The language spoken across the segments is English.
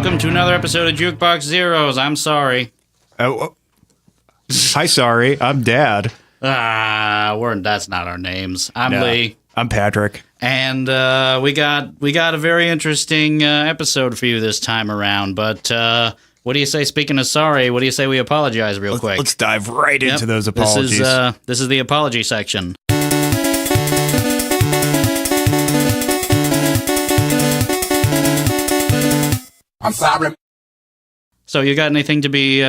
welcome to another episode of Jukebox Zeroes. I'm sorry. Hi, sorry. I'm Dad. That's not our names. I'm Lee. I'm Patrick. And we got a very interesting episode for you this time around. But what do you say? Speaking of sorry, what do you say we apologize real quick? Let's dive right into those apologies. This is the apology section. I'm sorry. So you got anything to be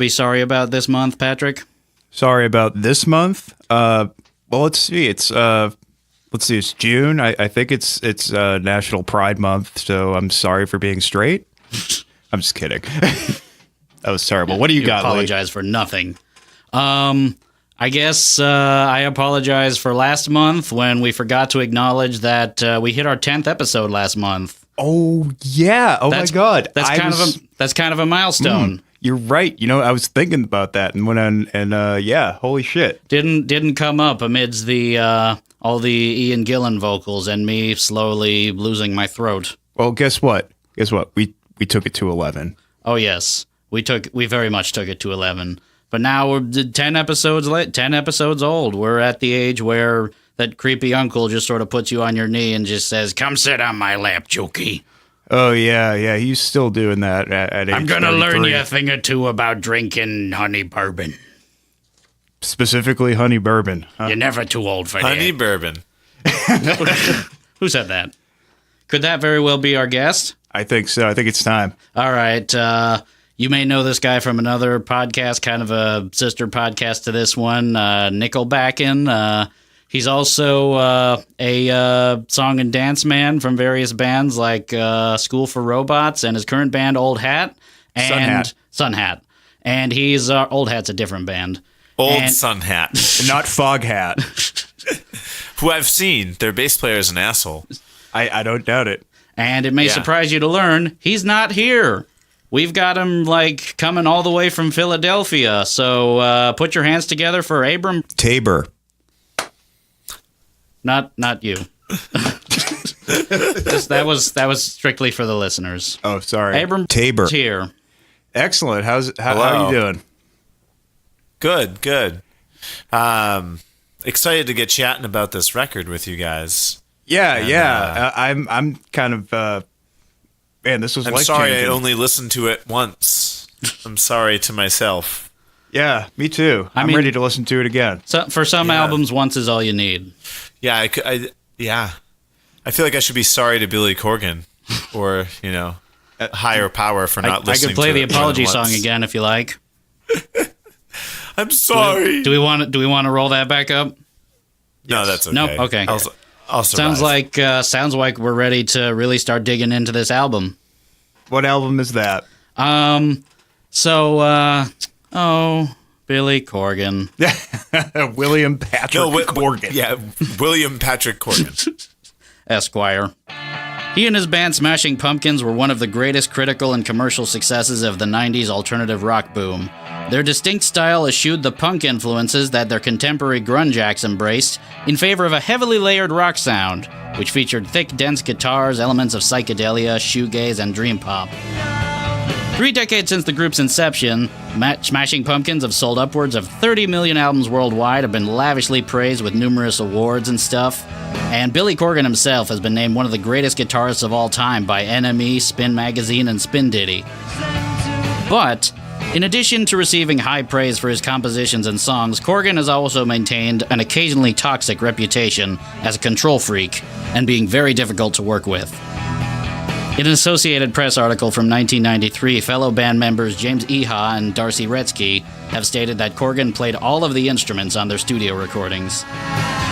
sorry about this month, Patrick? Sorry about this month. Well, let's see. It's June. I think it's National Pride Month. So I'm sorry for being straight. I'm just kidding. That was terrible. What do you got? Apologize for nothing. I guess I apologize for last month when we forgot to acknowledge that we hit our 10th episode last month. Oh yeah! Oh my God! That's kind of a milestone. You're right. You know, I was thinking about that and went on and yeah, holy shit! Didn't come up amidst the all the Ian Gillan vocals and me slowly losing my throat. Well, guess what? We took it to 11. Oh yes, we very much took it to 11. But now we're 10 episodes old. We're at the age where that creepy uncle just sort of puts you on your knee and just says, "Come sit on my lap, Jokey." Oh, yeah, he's still doing that at age I'm going to 33. learn you a thing or two about drinking honey bourbon. Specifically honey bourbon. Huh? You're never too old for Honey that. bourbon. Who said that? Could that very well be our guest? I think so. I think it's time. All right. You may know this guy from another podcast, kind of a sister podcast to this one, Nickelbackin. He's also a song and dance man from various bands like School for Robots and his current band, Old Hat. And Sun Hat. And he's Old Hat's a different band. Sun Hat. Not Fog Hat. Who I've seen. Their bass player is an asshole. I don't doubt it. And it may surprise you to learn he's not here. We've got him coming all the way from Philadelphia. So put your hands together for Abram Taber. Not you. That was strictly for the listeners. Oh, sorry. Abram Taber here. Excellent. How are you doing? Good. Excited to get chatting about this record with you guys. Yeah. I'm kind of man. This was. I'm sorry I only listened to it once. I'm sorry to myself. Yeah, me too. I'm ready to listen to it again. So for some albums, once is all you need. Yeah, I feel like I should be sorry to Billy Corgan, or higher power for not listening. I could play to the it apology more than song once. again if you like. I'm sorry. Do we want to roll that back up? No, that's okay. Nope. Okay. I'll survive. Sounds like we're ready to really start digging into this album. What album is that? Billy Corgan. William Patrick Corgan. Yeah, William Patrick Corgan. Esquire. He and his band Smashing Pumpkins were one of the greatest critical and commercial successes of the 90s alternative rock boom. Their distinct style eschewed the punk influences that their contemporary grunge acts embraced in favor of a heavily layered rock sound, which featured thick, dense guitars, elements of psychedelia, shoegaze, and dream pop. 3 decades since the group's inception, Smashing Pumpkins have sold upwards of 30 million albums worldwide, have been lavishly praised with numerous awards and stuff, and Billy Corgan himself has been named one of the greatest guitarists of all time by NME, Spin Magazine, and Spin Ditty. But, in addition to receiving high praise for his compositions and songs, Corgan has also maintained an occasionally toxic reputation as a control freak and being very difficult to work with. In an Associated Press article from 1993, fellow band members James Iha and Darcy Retzky have stated that Corgan played all of the instruments on their studio recordings.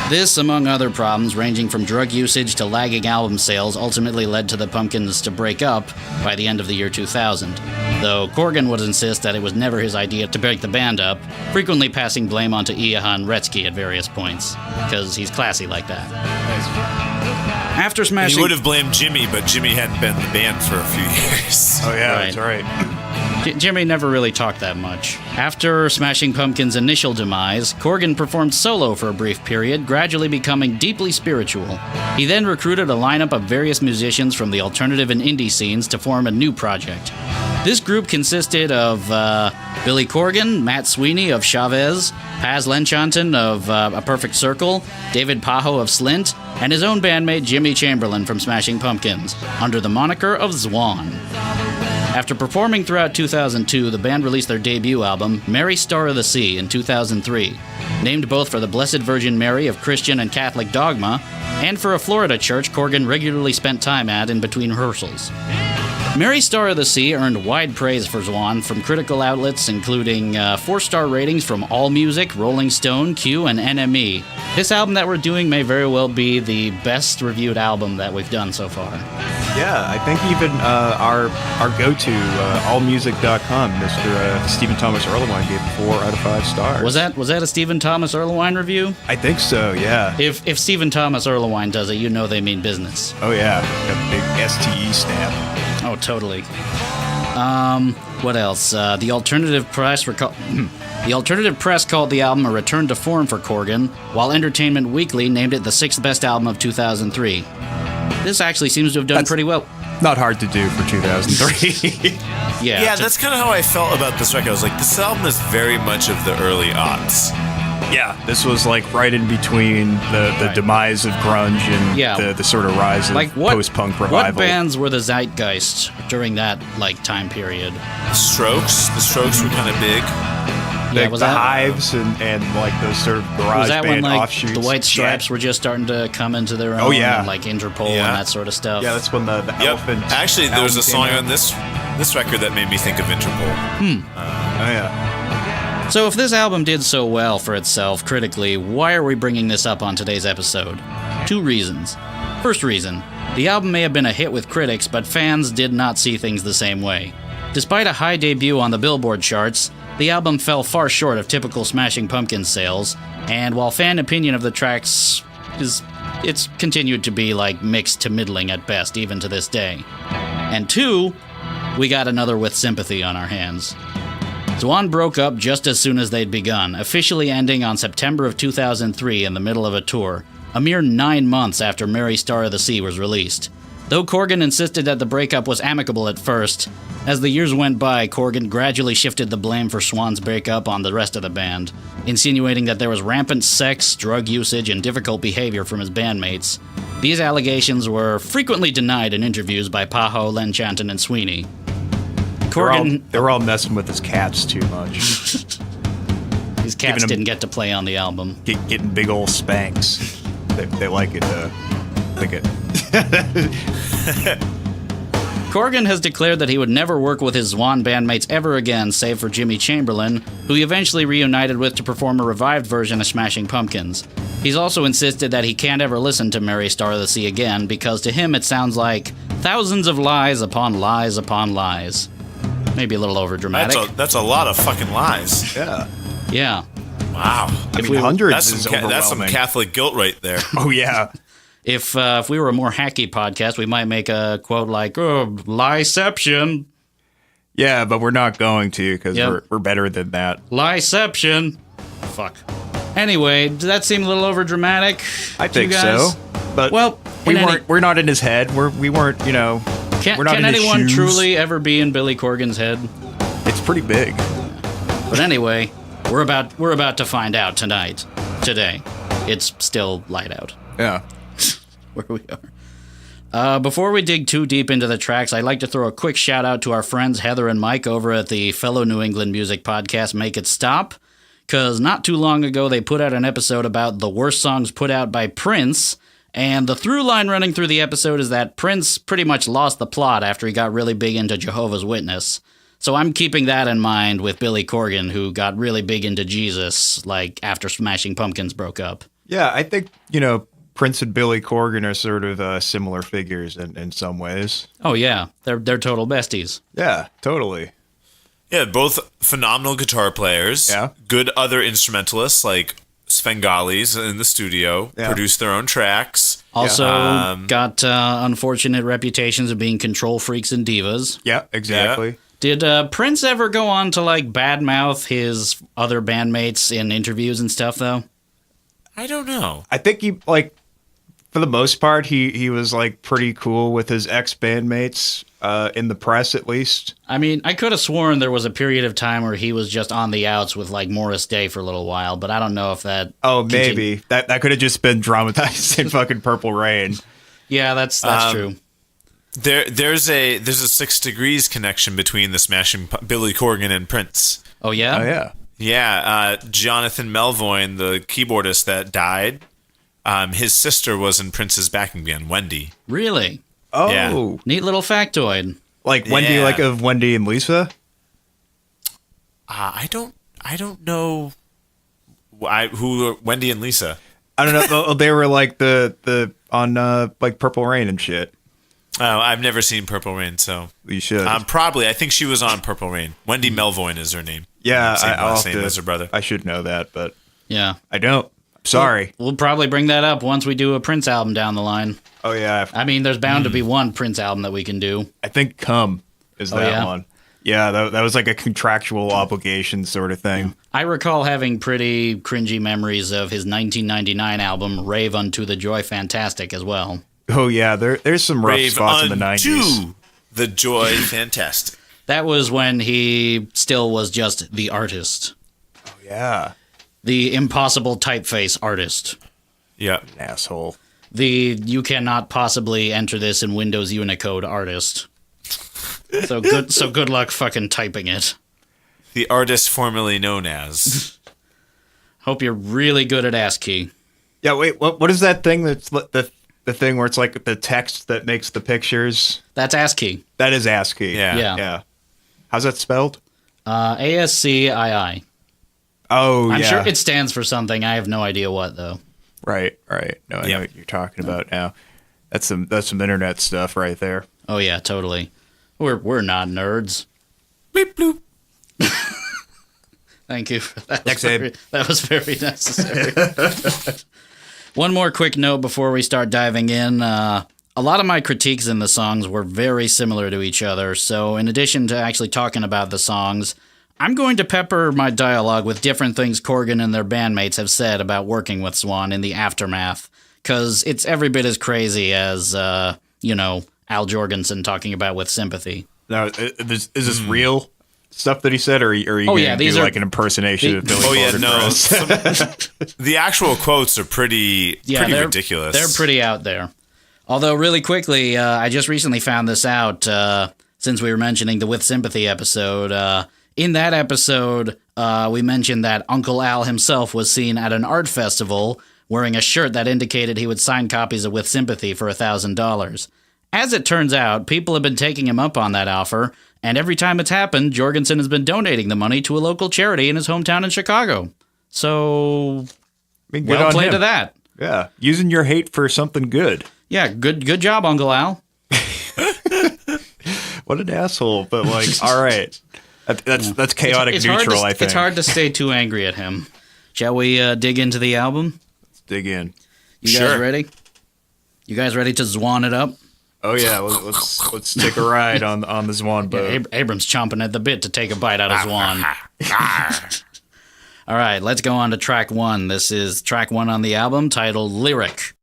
This, among other problems ranging from drug usage to lagging album sales, ultimately led to the Pumpkins to break up by the end of the year 2000, though Corgan would insist that it was never his idea to break the band up, frequently passing blame onto Iha and Retzky at various points, because he's classy like that. After Smashing... He would have blamed Jimmy, but Jimmy hadn't been in the band for a few years. Oh, yeah, Right. that's right. Jimmy never really talked that much. After Smashing Pumpkins' initial demise, Corgan performed solo for a brief period, gradually becoming deeply spiritual. He then recruited a lineup of various musicians from the alternative and indie scenes to form a new project. This group consisted of Billy Corgan, Matt Sweeney of Chavez, Paz Lenchanton of A Perfect Circle, David Pajo of Slint, and his own bandmate Jimmy Chamberlin from Smashing Pumpkins, under the moniker of Zwan. After performing throughout 2002, the band released their debut album, Mary Star of the Sea, in 2003, named both for the Blessed Virgin Mary of Christian and Catholic dogma, and for a Florida church Corgan regularly spent time at in between rehearsals. Mary Star of the Sea earned wide praise for Zwan from critical outlets including 4-star ratings from AllMusic, Rolling Stone, Q, and NME. This album that we're doing may very well be the best reviewed album that we've done so far. Yeah, I think even our go-to, allmusic.com, Mr. Stephen Thomas Erlewine gave it 4 out of 5 stars. Was that a Stephen Thomas Erlewine review? I think so, yeah. If Stephen Thomas Erlewine does it, you know they mean business. Oh yeah, a big STE stamp. Oh, totally. What else? The alternative press called the album a return to form for Corgan, while Entertainment Weekly named it the 6th best album of 2003. This actually seems to have done pretty well. Not hard to do for 2003. Yeah, that's kind of how I felt about this record. I was like, this album is very much of the early aughts. Yeah, this was like right in between the demise of grunge and the sort of rise of post-punk revival. What bands were the zeitgeist during that time period? The Strokes were kind of big. Yeah, was that Hives and like those sort of garage band offshoots. The White Stripes were just starting to come into their own? Oh yeah, and, like Interpol and that sort of stuff. Yeah, that's when the Elephant. Actually, there was a song on this record that made me think of Interpol. Oh yeah. So if this album did so well for itself critically, why are we bringing this up on today's episode? 2 reasons. First reason, the album may have been a hit with critics, but fans did not see things the same way. Despite a high debut on the Billboard charts, the album fell far short of typical Smashing Pumpkins sales, and while fan opinion of the tracks it's continued to be mixed to middling at best, even to this day. And 2, we got another With Sympathy on our hands. Zwan broke up just as soon as they'd begun, officially ending on September of 2003 in the middle of a tour, a mere 9 months after Mary Star of the Sea was released. Though Corgan insisted that the breakup was amicable at first, as the years went by, Corgan gradually shifted the blame for Zwan's breakup on the rest of the band, insinuating that there was rampant sex, drug usage, and difficult behavior from his bandmates. These allegations were frequently denied in interviews by Pajo, Lenchanton, and Sweeney. They're all messing with his cats too much. His cats didn't get to play on the album. Getting big old spanks. They like it. Corgan has declared that he would never work with his Zwan bandmates ever again, save for Jimmy Chamberlin, who he eventually reunited with to perform a revived version of Smashing Pumpkins. He's also insisted that he can't ever listen to Mary Star of the Sea again, because to him it sounds like thousands of lies upon lies upon lies. Maybe a little overdramatic. That's a lot of fucking lies. Yeah. Yeah. Wow. I mean, hundreds is overwhelming. That's some Catholic guilt right there. Oh, yeah. If we were a more hacky podcast, we might make a quote like, "Oh, lieception." Yeah, but we're not going to because we're better than that. Lieception. Fuck. Anyway, does that seem a little overdramatic? I think so. But we're not in his head. We weren't. We're not can in his anyone shoes. truly ever be in Billy Corgan's head? It's pretty big. But anyway, we're about to find out today. It's still light out. Yeah. Where we are. Before we dig too deep into the tracks, I'd like to throw a quick shout out to our friends Heather and Mike over at the fellow New England music podcast Make It Stop, because not too long ago they put out an episode about the worst songs put out by Prince, and the through line running through the episode is that Prince pretty much lost the plot after he got really big into Jehovah's Witness. So I'm keeping that in mind with Billy Corgan, who got really big into Jesus, after Smashing Pumpkins broke up. Yeah, I think, Prince and Billy Corgan are sort of similar figures in some ways. Oh, yeah. They're total besties. Yeah, totally. Yeah, both phenomenal guitar players. Yeah. Good other instrumentalists like Svengalis in the studio. Yeah. Produce their own tracks. Also got unfortunate reputations of being control freaks and divas. Yeah, exactly. Yeah. Did Prince ever go on to like badmouth his other bandmates in interviews and stuff though? I don't know. I think he like, for the most part, he was like pretty cool with his ex-bandmates in the press, at least. I mean, I could have sworn there was a period of time where he was just on the outs with like Morris Day for a little while, but I don't know if that. Oh, maybe that could have just been dramatized in fucking Purple Rain. Yeah, that's true. There's a 6 Degrees connection between the Smashing Billy Corgan and Prince. Oh yeah. Oh yeah. Yeah, Jonathan Melvoin, the keyboardist that died, his sister was in Prince's backing band, Wendy. Really? Oh, Yeah. Neat little factoid. like Wendy, Yeah. like of Wendy and Lisa. I don't know who are Wendy and Lisa. I don't know. They were like the on like Purple Rain and shit. Oh, I've never seen Purple Rain, so You should. probably. I think she was on Purple Rain. Wendy Melvoin is her name. Yeah, Same I'll last have name to- as her brother. I should know that, but Yeah. I don't. Sorry. We'll probably bring that up once we do a Prince album down the line. Oh yeah, I mean, there's bound to be one Prince album that we can do. I think "Come" is that yeah? one. Yeah, that was like a contractual obligation sort of thing. I recall having pretty cringy memories of his 1999 album, Rave Unto the Joy Fantastic, as well. Oh yeah, there's some rough Rave spots in the unto 90s. the joy fantastic. That was when he still was just the artist. Yeah, The impossible typeface artist. Yeah. an asshole. The you cannot possibly enter this in Windows Unicode artist. So good luck fucking typing it. The artist formerly known as. Hope you're really good at ASCII. Yeah, wait, what is that thing that's the thing where it's like the text that makes the pictures? That's ASCII. That is ASCII. Yeah. Yeah. How's that spelled? ASCII. Oh, I'm yeah. sure it stands for something. I have no idea what though. Right. No, I know Yeah. what you're talking about now. That's some internet stuff right there. Oh yeah, totally. We're not nerds. Bleep bloop. Thank you. That was Thanks, Abe. that was very necessary. One more quick note before we start diving in. A lot of my critiques in the songs were very similar to each other, so in addition to actually talking about the songs, I'm going to pepper my dialogue with different things Corgan and their bandmates have said about working with Zwan in the aftermath, because it's every bit as crazy as, Al Jorgensen talking about With Sympathy. Now, is this real stuff that he said, or are you Oh, going yeah, to these do are- like an impersonation of Billy Oh yeah, Corgan no. for us? The actual quotes are pretty they're ridiculous. They're pretty out there. Although, really quickly, I just recently found this out since we were mentioning the With Sympathy episode. In that episode, we mentioned that Uncle Al himself was seen at an art festival wearing a shirt that indicated he would sign copies of With Sympathy for $1,000. As it turns out, people have been taking him up on that offer, and every time it's happened, Jorgensen has been donating the money to a local charity in his hometown in Chicago. So, I mean, good well on played him. to that. Yeah, using your hate for something good. Yeah, good job, Uncle Al. What an asshole! But like, all right, that's chaotic It's neutral. hard I to, think. it's hard to stay too angry at him. Shall we dig into the album? Let's dig in. You guys Sure. ready? You guys ready to Zwan it up? Oh yeah, let's take a ride on the Zwan boat. Abram's chomping at the bit to take a bite out of Zwan. All right, let's go on to track one. This is track one on the album, titled Lyric.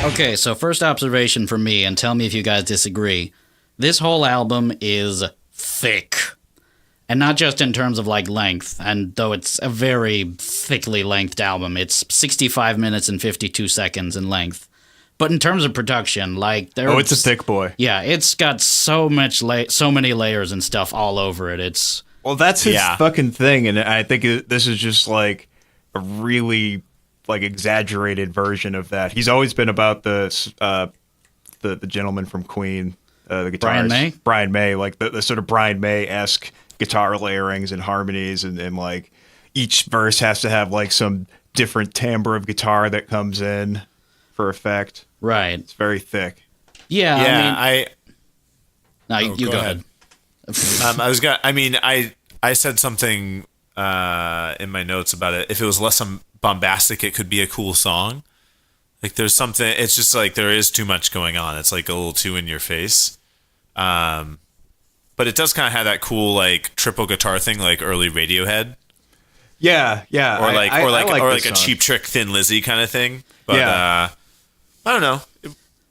Okay, so first observation from me, and tell me if you guys disagree. This whole album is thick. And not just in terms of like length, and though it's a very thickly lengthed album, it's 65 minutes and 52 seconds in length. But in terms of production, like It's a thick boy. Yeah, it's got so many layers and stuff all over it. It's Well, that's his Yeah. fucking thing, and I think this is just like a really like exaggerated version of that. He's always been about the gentleman from Queen, the guitarist Brian May? Brian May, like the sort of Brian May-esque guitar layerings and harmonies, and like each verse has to have like some different timbre of guitar that comes in for effect. right. It's very thick. Yeah, Yeah, I mean, no, you go go ahead. ahead. I said something in my notes about it. If it was less bombastic, it could be a cool song. Like there's something. It's just like there is too much going on. It's like a little too in your face. But it does kind of have that cool like triple guitar thing, like early Radiohead. Yeah. Or like this a song. Cheap Trick Thin Lizzy kind of thing. But Yeah. I don't know.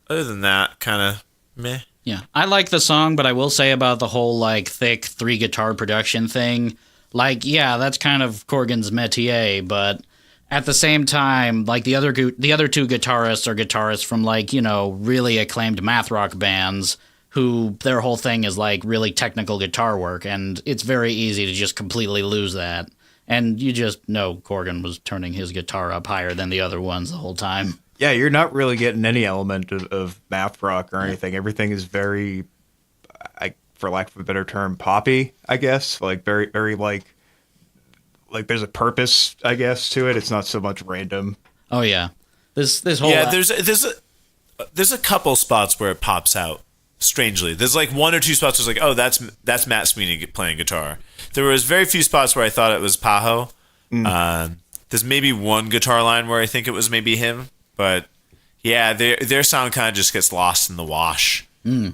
Other than that, kind of meh. Yeah, I like the song, but I will say about the whole like thick 3-guitar production thing, like yeah, that's kind of Corgan's métier, but at the same time, like the other two guitarists are guitarists from like, you know, really acclaimed math rock bands who their whole thing is like really technical guitar work, and it's very easy to just completely lose that. And you just know Corgan was turning his guitar up higher than the other ones the whole time. Yeah, you're not really getting any element of math rock or anything. Everything is very, for lack of a better term, poppy, I guess. Like very, very like there's a purpose, I guess, to it. It's not so much random. Oh yeah, this whole there's a couple spots where it pops out strangely. There's like one or two spots where it's like, oh, that's Matt Sweeney playing guitar. There was very few spots where I thought it was Pajo. There's maybe one guitar line where I think it was maybe him. But yeah, their sound kind of just gets lost in the wash. oh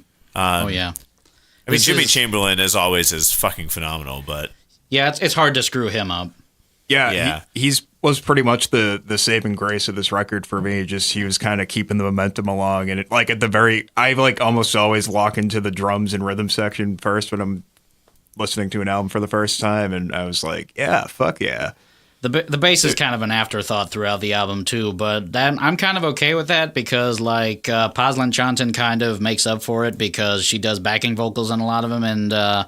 yeah. I mean, Jimmy Chamberlain, as always, is fucking phenomenal. But yeah, it's hard to screw him up. Yeah. He's was pretty much the saving grace of this record for me. Just he was kind of keeping the momentum along, and like at the very, I like almost always lock into the drums and rhythm section first when I'm listening to an album for the first time, and I was like, yeah, fuck yeah. The bass is kind of an afterthought throughout the album too, but I'm kind of okay with that because like Pazlan Chanton kind of makes up for it because she does backing vocals on a lot of them, and I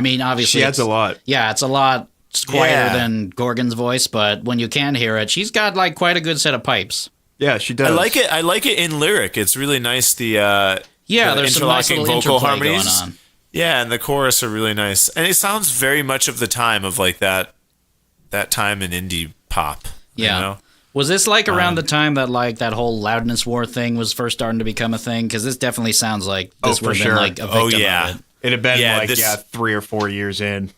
mean obviously she adds a lot. Yeah, it's a lot quieter than Corgan's voice, but when you can hear it, she's got like quite a good set of pipes. Yeah, she does. I like it in lyric. It's really nice. There's some nice little vocal interplay harmonies going on. Yeah, and the chorus are really nice, and it sounds very much of the time of like that time in indie pop. Yeah. You know? Was this like around the time that like that whole loudness war thing was first starting to become a thing? Because this definitely sounds like this would have been like a victim of it. It had been 3 or 4 years in.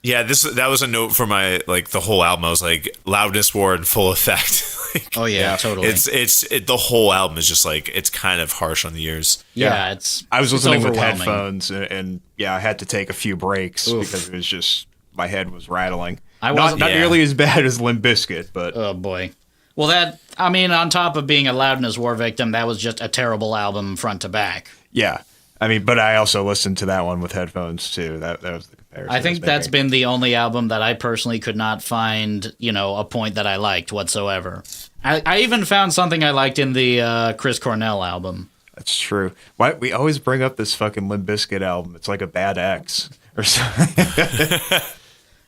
Yeah, that was a note for my like the whole album. I was like loudness war in full effect. Like, oh yeah, totally. It's the whole album is just like it's kind of harsh on the ears. Yeah, I was listening with overwhelming. headphones and I had to take a few breaks because it was just my head was rattling. Not nearly as bad as Limp Bizkit, but oh boy. Well, on top of being a loudness war victim, that was just a terrible album front to back. Yeah. I mean, but I also listened to that one with headphones too. That was the comparison. I think that's been the only album that I personally could not find, a point that I liked whatsoever. I even found something I liked in the Chris Cornell album. That's true. Why we always bring up this fucking Limp Bizkit album? It's like a bad X or something.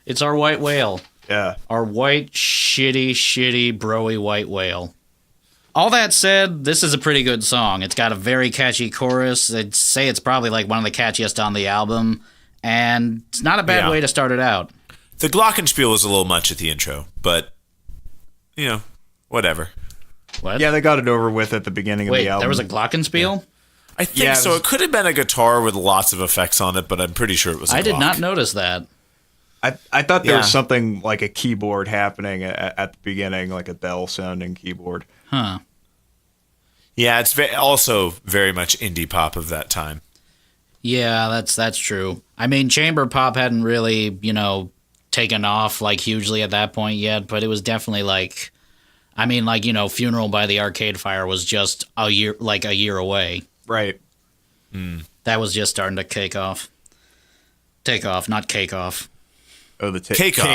It's our white whale. Yeah. Our white, shitty, broy white whale. All that said, this is a pretty good song. It's got a very catchy chorus. I'd say it's probably like one of the catchiest on the album. And it's not a bad way to start it out. The glockenspiel was a little much at the intro, but, whatever. What? Yeah, they got it over with at the beginning of the album. There was a glockenspiel? I think so. It could have been a guitar with lots of effects on it, but I'm pretty sure it was a I did glock. not notice that. I thought there was something like a keyboard happening at the beginning, like a bell-sounding keyboard. Huh. Yeah, it's also very much indie pop of that time. Yeah, that's true. I mean, chamber pop hadn't really, taken off like hugely at that point yet, but it was definitely like, Funeral by the Arcade Fire was just a year away. Right. That was just starting to take off, not cake off. Oh, the take off.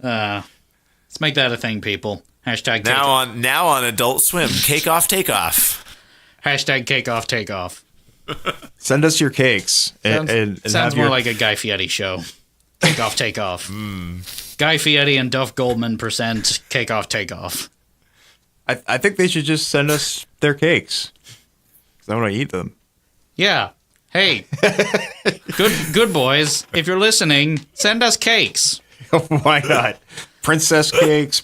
Let's make that a thing, people. Hashtag now on Adult Swim. Cake off, take off. Hashtag cake off, take off. Send us your cakes. Sounds more like a Guy Fieri show. Cake off, take off. Guy Fieri and Duff Goldman present Cake Off, Take Off. I think they should just send us their cakes. 'Cause I want to eat them. Yeah. Hey, good boys. If you're listening, send us cakes. Why not? Princess cakes.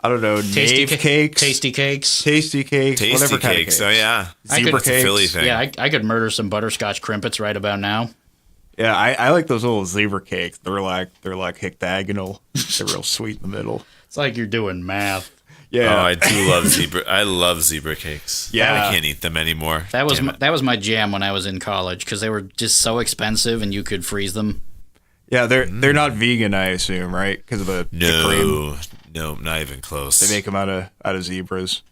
I don't know, Tasty Nave cakes, Tasty cakes. tasty cakes, Tasty whatever kind of cakes. cakes. Oh yeah, Zebra It's a cakes. Philly thing. Yeah, I could murder some butterscotch crimpets right about now. Yeah, I like those little zebra cakes. They're like hectagonal. They're real sweet in the middle. It's like you're doing math. Yeah. Oh, I do love zebra. I love zebra cakes. Yeah. I can't eat them anymore. That was Damn my, it. that was my jam when I was in college because they were just so expensive and you could freeze them. Yeah, they're not vegan, I assume, right? Because of the cream. No, not even close. They make them out of zebras.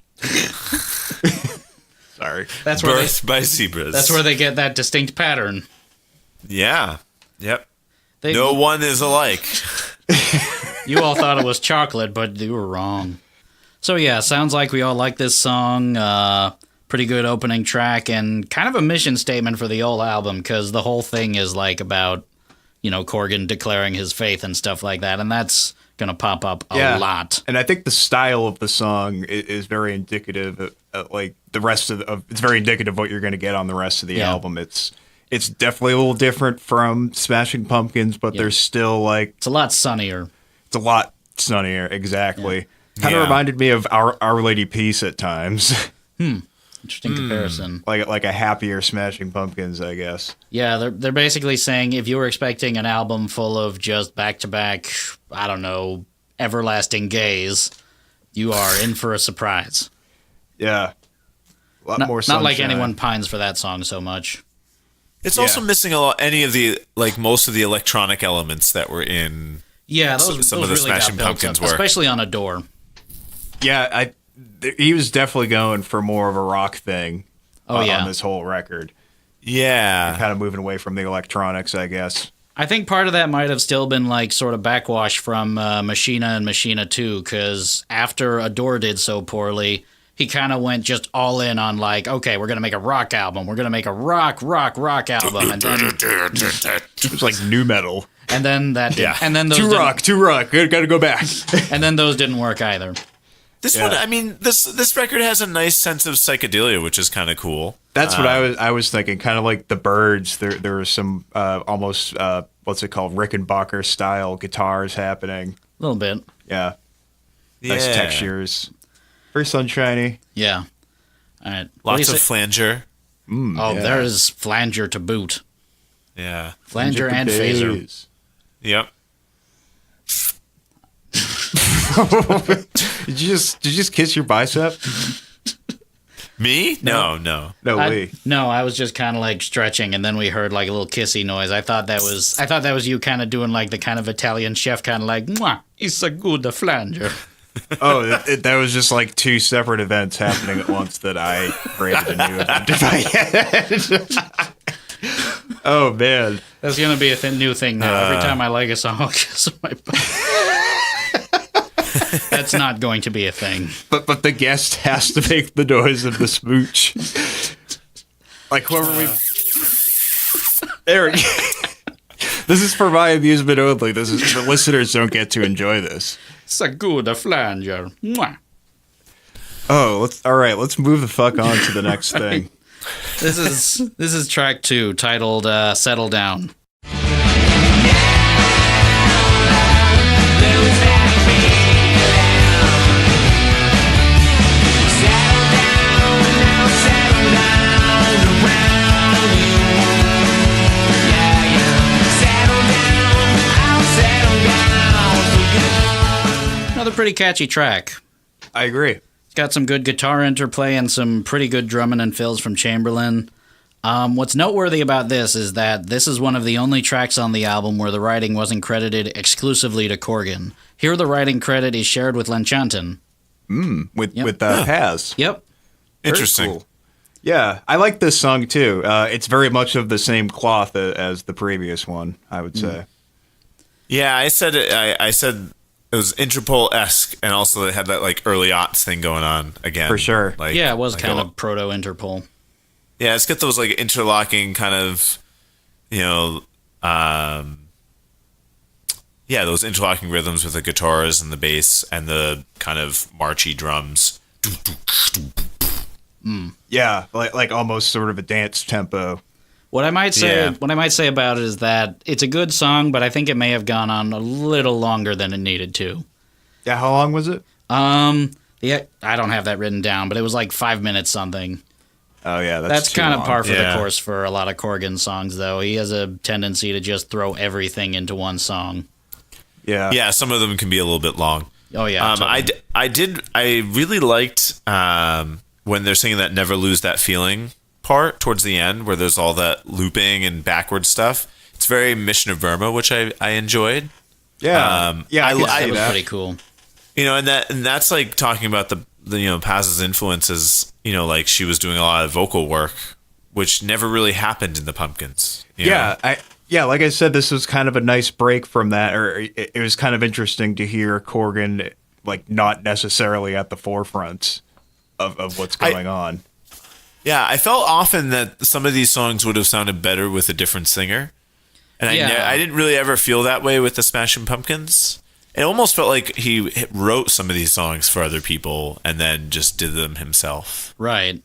Sorry. That's where Birthed by zebras. that's where they get that distinct pattern. Yeah. Yep. They, No one is alike. You all thought it was chocolate, but you were wrong. So yeah, sounds like we all like this song. Pretty good opening track and kind of a mission statement for the whole album because the whole thing is like about, Corgan declaring his faith and stuff like that, and that's gonna pop up a lot. And I think the style of the song is very indicative of like the rest of it's very indicative of what you're going to get on the rest of the album. It's definitely a little different from Smashing Pumpkins, but there's still like It's a lot sunnier. it's a lot sunnier. Exactly. Kind of Yeah. reminded me of Our Lady Peace at times. Interesting comparison. like a happier Smashing Pumpkins, I guess. Yeah, they're basically saying if you were expecting an album full of just back-to-back, I don't know, everlasting gays, you are in for a surprise. Yeah. A lot more Not like sunshine. anyone pines for that song so much. It's Yeah. also missing most of the electronic elements that were in. Yeah, Some those of the really got Smashing built Pumpkins up, were. especially on a door. Yeah, he was definitely going for more of a rock thing Oh, yeah. on this whole record. Yeah. Kind of moving away from the electronics, I guess. I think part of that might have still been like sort of backwash from Machina and Machina 2, because after Adore did so poorly, he kind of went just all in on like, okay, we're going to make a rock album. We're going to make a rock album. And then, It was like new metal. and then that did, Yeah. and then those Too didn't- rock. Gotta go back. and then those didn't work either. This Yeah. one, I mean, this record has a nice sense of psychedelia, which is kind of cool. That's what I was thinking. Kind of like the Byrds. There was some almost what's it called, Rickenbacker style guitars happening. A little bit. Yeah, nice Yeah. textures. Very sunshiny. Yeah. All right. What do Lots you of say? flanger. Oh, yeah. there's flanger to boot. Yeah. Flanger and phaser. Phase. Yep. Did you just kiss your bicep? Me? No. No, I Lee. was just kind of like stretching, and then we heard like a little kissy noise. I thought that was you kind of doing like the kind of Italian chef kind of like, "Mwah, it's a good flanger." Oh, that was just like two separate events happening at once that I created a new event in my head. Oh man, That's gonna be a new thing now. Every time I like a song, I'll kiss my butt. That's not going to be a thing. but the guest has to make the noise of the smooch. Like whoever we. Eric, this is for my amusement only. This is the listeners don't get to enjoy this. It's a good flanger. Mwah. Oh, let's move the fuck on to the next thing. This is track 2, titled "Settle Down." Another pretty catchy track. I agree. It's got some good guitar interplay and some pretty good drumming and fills from Chamberlain. What's noteworthy about this is that this is one of the only tracks on the album where the writing wasn't credited exclusively to Corgan. Here, the writing credit is shared with Lenchantin. With Yep. Paz. Yep. Very Interesting. cool. Yeah, I like this song too. It's very much of the same cloth as the previous one, I would say. Yeah, I said it. I said it was Interpol-esque, and also it had that like early aughts thing going on again. For sure. Like, Yeah, it was like kind a- of proto-Interpol. Yeah, it's got those like interlocking kind of, those interlocking rhythms with the guitars and the bass and the kind of marchy drums. Yeah, like almost sort of a dance tempo. What I might Yeah. say about it is that it's a good song, but I think it may have gone on a little longer than it needed to. Yeah, how long was it? Yeah, I don't have that written down, but it was like 5 minutes something. Oh yeah, that's kind of par for Yeah. the course for a lot of Corgan songs, though. He has a tendency to just throw everything into one song. Yeah. Yeah, some of them can be a little bit long. Oh yeah, totally. I really liked when they're singing that "Never Lose That Feeling" part towards the end, where there's all that looping and backward stuff. It's very Mission of Burma, which I enjoyed. Yeah. I that like was that. pretty cool. You know, and that's like talking about the Paz's influences. You know, like she was doing a lot of vocal work, which never really happened in the Pumpkins. you know? Like I said, this was kind of a nice break from that, or it was kind of interesting to hear Corgan like not necessarily at the forefront of what's going on. Yeah, I felt often that some of these songs would have sounded better with a different singer. And I didn't really ever feel that way with the Smashing Pumpkins. It almost felt like he wrote some of these songs for other people and then just did them himself. Right.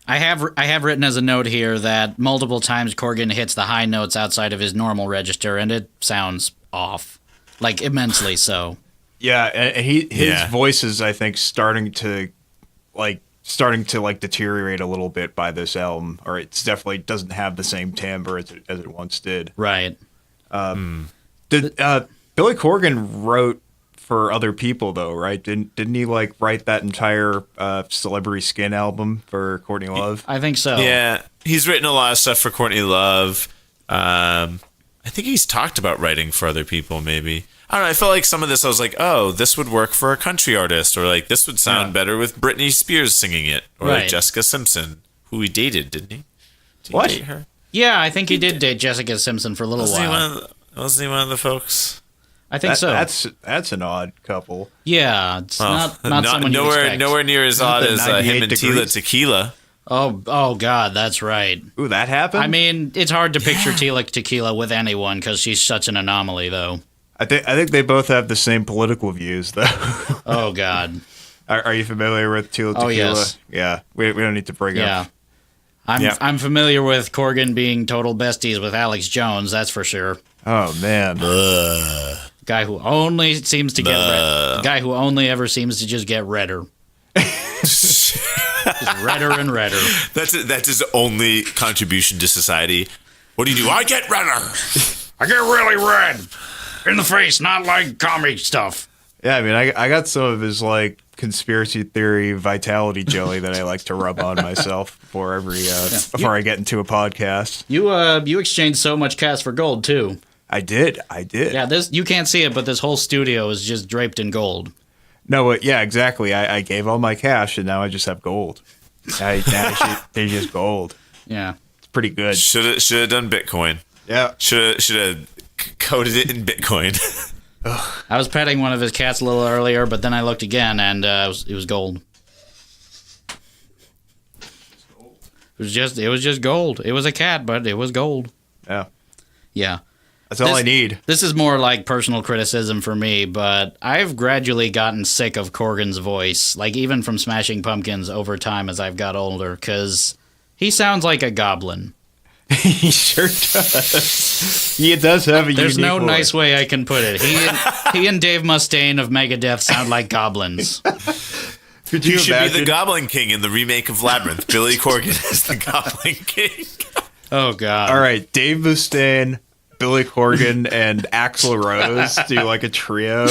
I have written as a note here that multiple times Corgan hits the high notes outside of his normal register, and it sounds off, like immensely so. Yeah, and his voice is, I think, starting to deteriorate a little bit by this album, or it's definitely doesn't have the same timbre as it once did. Right. Billy Corgan wrote for other people though, right? Didn't he like write that entire Celebrity Skin album for Courtney Love? I think so. Yeah, he's written a lot of stuff for Courtney Love. I think he's talked about writing for other people, maybe. I don't know. I felt like some of this, I was like, oh, this would work for a country artist, or like this would sound better with Britney Spears singing it, or like Jessica Simpson, who he dated, didn't he? Did What? he date her? Yeah, I think he did date Jessica Simpson for a little while. Wasn't he one of the folks? I think so. That's an odd couple. Yeah, it's not someone you expect. Nowhere near as odd it as 98 him and Tila degrees? Tequila. Oh God, that's right. Ooh, that happened? I mean, it's hard to picture Tila Tequila with anyone because she's such an anomaly, though. I think they both have the same political views, though. Oh God. Are you familiar with Tila Tequila? Oh, yes. Yeah, we don't need to bring up. I'm familiar with Corgan being total besties with Alex Jones, that's for sure. Oh man. Guy who only seems to get red. Guy who only ever seems to just get redder. Just redder and redder. That's his only contribution to society. What do you do? I get redder. I get really red in the face, not like comic stuff. Yeah, I mean, I got some of his like conspiracy theory vitality jelly that I like to rub on myself before I get into a podcast. You exchanged so much cash for gold too. I did. Yeah, this you can't see it, but this whole studio is just draped in gold. No, yeah, exactly. I gave all my cash, and now I just have gold. They just gold. Yeah, it's pretty good. Should have done Bitcoin. Yeah, should have coded it in Bitcoin. I was petting one of his cats a little earlier, but then I looked again, and it was gold. It was just gold. It was a cat, but it was gold. Yeah. Yeah. That's all I need. This is more like personal criticism for me, but I've gradually gotten sick of Corgan's voice, like even from Smashing Pumpkins over time as I've got older, because he sounds like a goblin. He sure does. He does have a There's no unique voice. nice way I can put it. He and Dave Mustaine of Megadeth sound like goblins. Could You you should imagine? be the Goblin King in the remake of Labyrinth. Billy Corgan is the Goblin King. Oh, God. All right, Dave Mustaine, Billy Corgan, and Axl Rose do like a trio,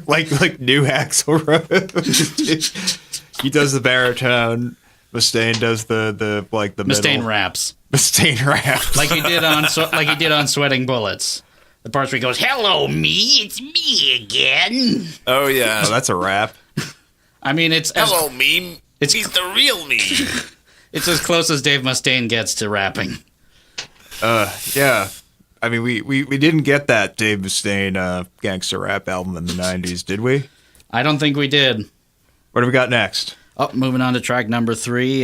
like new Axl Rose. He does the baritone. Mustaine does the Mustaine middle. raps. Mustaine rap. Like he did on Sweating Bullets. The parts where he goes, "Hello, me, it's me again." Oh yeah. Oh, that's a rap. I mean, it's Hello, me. It's- He's the real me. it's as close as Dave Mustaine gets to rapping. Yeah. I mean, we didn't get that Dave Mustaine gangster rap album in the 90s, did we? I don't think we did. What do we got next? Oh, moving on to track number 3.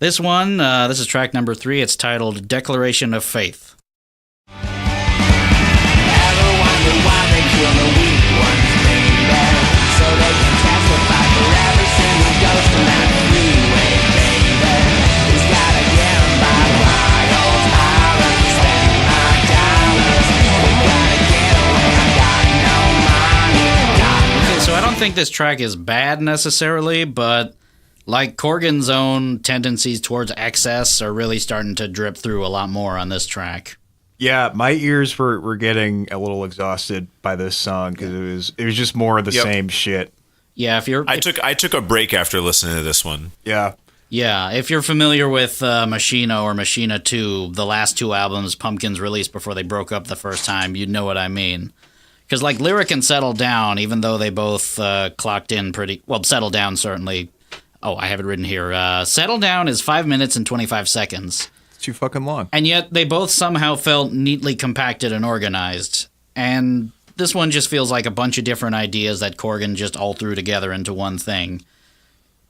This is track number 3. It's titled "Declaration of Faith." I don't think this track is bad necessarily, but like Corgan's own tendencies towards excess are really starting to drip through a lot more on this track. Yeah, my ears were getting a little exhausted by this song because it was just more of the same shit. Yeah, I took a break after listening to this one. Yeah. Yeah, if you're familiar with Machina or Machina 2, the last two albums Pumpkins released before they broke up the first time, you'd know what I mean. Because like Lyric and Settle Down, even though they both clocked in pretty... Well, Settle Down certainly... Oh, I have it written here. Settle Down is 5 minutes and 25 seconds. It's too fucking long. And yet they both somehow felt neatly compacted and organized. And this one just feels like a bunch of different ideas that Corgan just all threw together into one thing.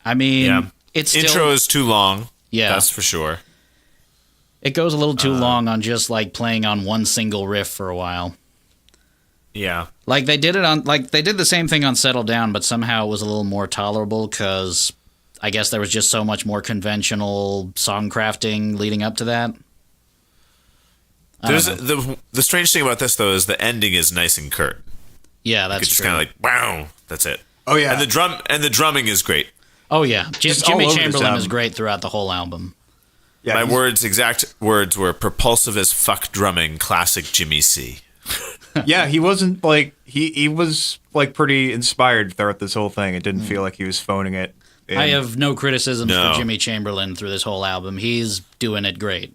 I mean, it's still... Intro is too long. Yeah. That's for sure. It goes a little too long on just like playing on one single riff for a while. Yeah. Like they did the same thing on Settle Down, but somehow it was a little more tolerable because I guess there was just so much more conventional song crafting leading up to that. There's the strange thing about this though is the ending is nice and curt. Yeah, that's it's just true. kind of like wow, that's it. Oh yeah, and the drumming is great. Oh yeah, Jimmy all over Chamberlain this is great throughout the whole album. Yeah, My exact words were propulsive as fuck drumming, classic Jimmy C. Yeah, he wasn't like he was like pretty inspired throughout this whole thing. It didn't feel like he was phoning it. I have no criticisms for Jimmy Chamberlain through this whole album. He's doing it great.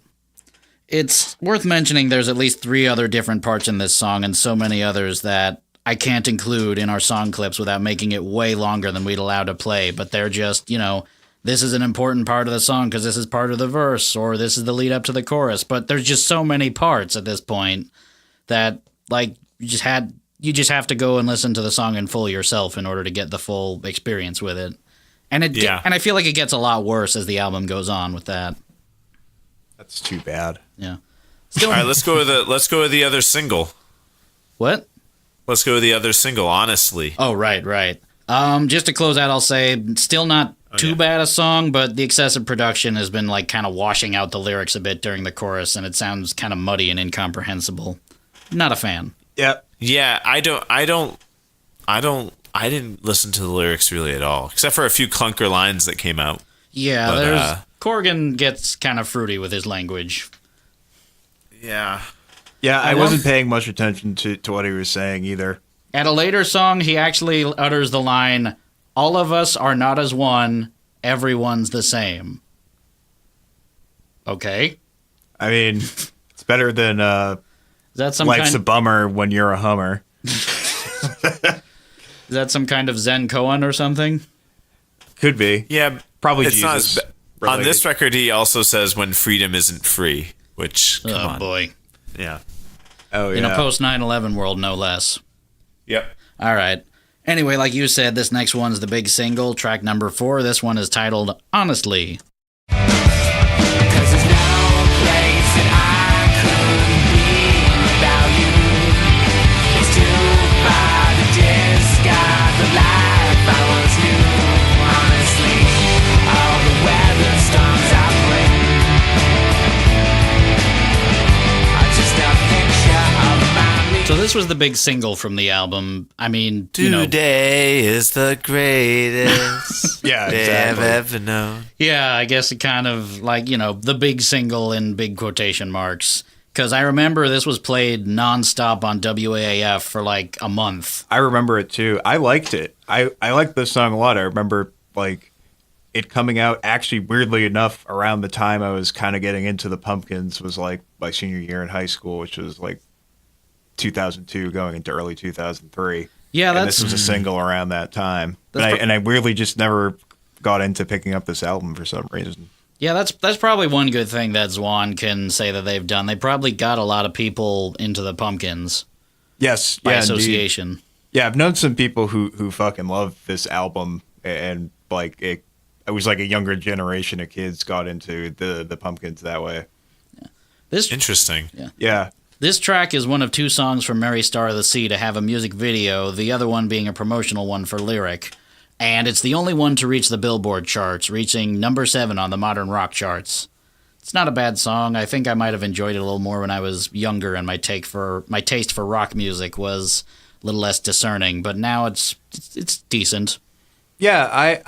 It's worth mentioning there's at least 3 other different parts in this song and so many others that I can't include in our song clips without making it way longer than we'd allow to play, but they're just, this is an important part of the song because this is part of the verse or this is the lead up to the chorus, but there's just so many parts at this point that like you just have to go and listen to the song in full yourself in order to get the full experience with it. And and I feel like it gets a lot worse as the album goes on with that. That's too bad. Yeah. All right, let's go with the other single. What? Let's go with the other single, Honestly. Oh, right. Just to close out, I'll say still not too bad a song, but the excessive production has been like kind of washing out the lyrics a bit during the chorus, and it sounds kind of muddy and incomprehensible. Not a fan. Yeah. Yeah, I didn't listen to the lyrics really at all, except for a few clunker lines that came out. Yeah, But, Corgan gets kind of fruity with his language. Yeah. Yeah, I wasn't paying much attention to what he was saying either. At a later song, he actually utters the line, "All of us are not as one, everyone's the same." Okay. I mean, it's better than Is that some life's kind a bummer when you're a Hummer. Is that some kind of Zen koan or something? Could be. Yeah, Probably it's Jesus. not on this record, he also says when freedom isn't free, which, come on. Boy. Yeah. Oh, yeah. In a post 9/11 world, no less. Yep. All right. Anyway, like you said, this next one's the big single, track number 4. This one is titled Honestly. So this was the big single from the album. I mean, Today is the greatest Yeah, day I've exactly. ever known. Yeah, I guess it kind of like, the big single in big quotation marks. Because I remember this was played nonstop on WAAF for like a month. I remember it too. I liked it. I liked this song a lot. I remember like it coming out actually weirdly enough around the time I was kind of getting into the Pumpkins was like my senior year in high school, which was like 2002 going into early 2003. Yeah, and this was a single around that time. And I weirdly just never got into picking up this album for some reason. Yeah, that's probably one good thing that Zwan can say that they've done. They probably got a lot of people into the Pumpkins. Yes, by yeah, association. Indeed. Yeah, I've known some people who fucking love this album, and like it was like a younger generation of kids got into the Pumpkins that way. Yeah. Interesting. Yeah. This track is one of 2 songs from Mary Star of the Sea to have a music video, the other one being a promotional one for Lyric. And it's the only one to reach the Billboard charts, reaching number 7 on the modern rock charts. It's not a bad song. I think I might have enjoyed it a little more when I was younger, and my taste for rock music was little less discerning. But now it's decent. Yeah,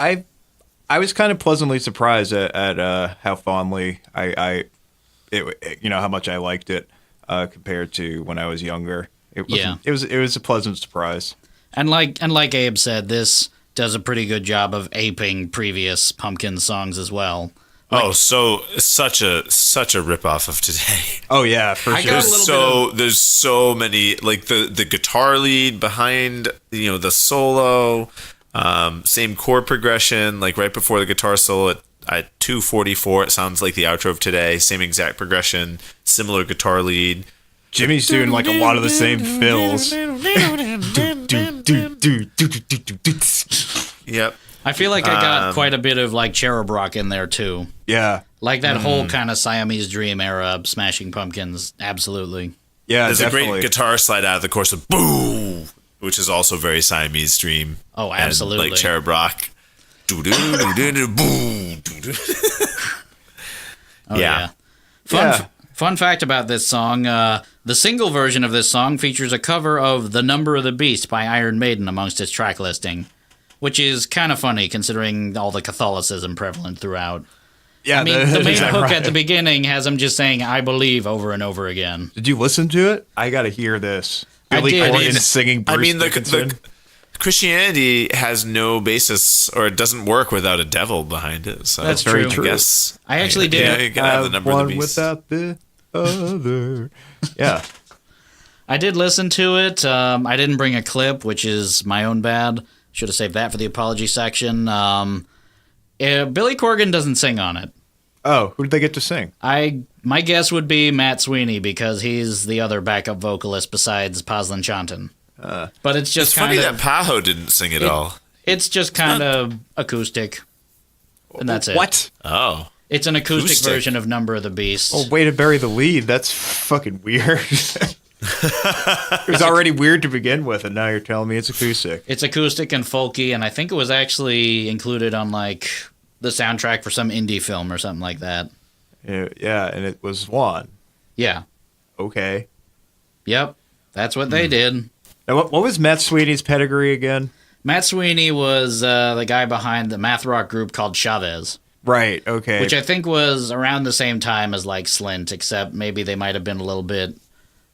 I was kind of pleasantly surprised at how fondly how much I liked it compared to when I was younger. It was a pleasant surprise. And like Abe said, this does a pretty good job of aping previous Pumpkin songs as well. Such a ripoff of today. Oh yeah, for sure. There's so many, like the guitar lead behind the solo, same chord progression, like right before the guitar solo at 2:44, it sounds like the outro of today. Same exact progression, similar guitar lead. Jimmy's doing like a lot of the same fills. Yep. I feel like I got quite a bit of like Cherub Rock in there too. Yeah. Like that whole kind of Siamese Dream era Smashing Pumpkins. Absolutely. Yeah, there's definitely. a great guitar slide out of the chorus of boom, which is also very Siamese Dream. Oh, absolutely. And like Cherub Rock. Yeah. Fun fact about this song, the single version of this song features a cover of The Number of the Beast by Iron Maiden amongst its track listing, which is kind of funny considering all the Catholicism prevalent throughout. Yeah, I mean, the main hook at the beginning has him just saying, I believe, over and over again. Did you listen to it? I got to hear this. Billy Corgan singing Bruce Dickinson. The Christianity has no basis, or it doesn't work without a devil behind it. So that's very true. I guess I actually did. Yeah, you gotta have the number of the beast. Without the other. Yeah. I did listen to it. I didn't bring a clip, which is my own bad. Should have saved that for the apology section. Billy Corgan doesn't sing on it. Oh, who did they get to sing? My guess would be Matt Sweeney because he's the other backup vocalist besides Poslin Chanton. But it's just funny that Pajo didn't sing at all. It's just kind of acoustic, and that's it. What? Oh, it's an acoustic version of Number of the Beast. Oh, way to bury the lead. That's fucking weird. It was already weird to begin with, and now you're telling me it's acoustic. It's acoustic and folky, and I think it was actually included on like the soundtrack for some indie film or something like that. Yeah, and it was Zwan. Yeah. Okay. Yep. That's what they did. Now, what was Matt Sweeney's pedigree again? Matt Sweeney was the guy behind the math rock group called Chavez. Right, okay. Which I think was around the same time as like Slint, except maybe they might have been a little bit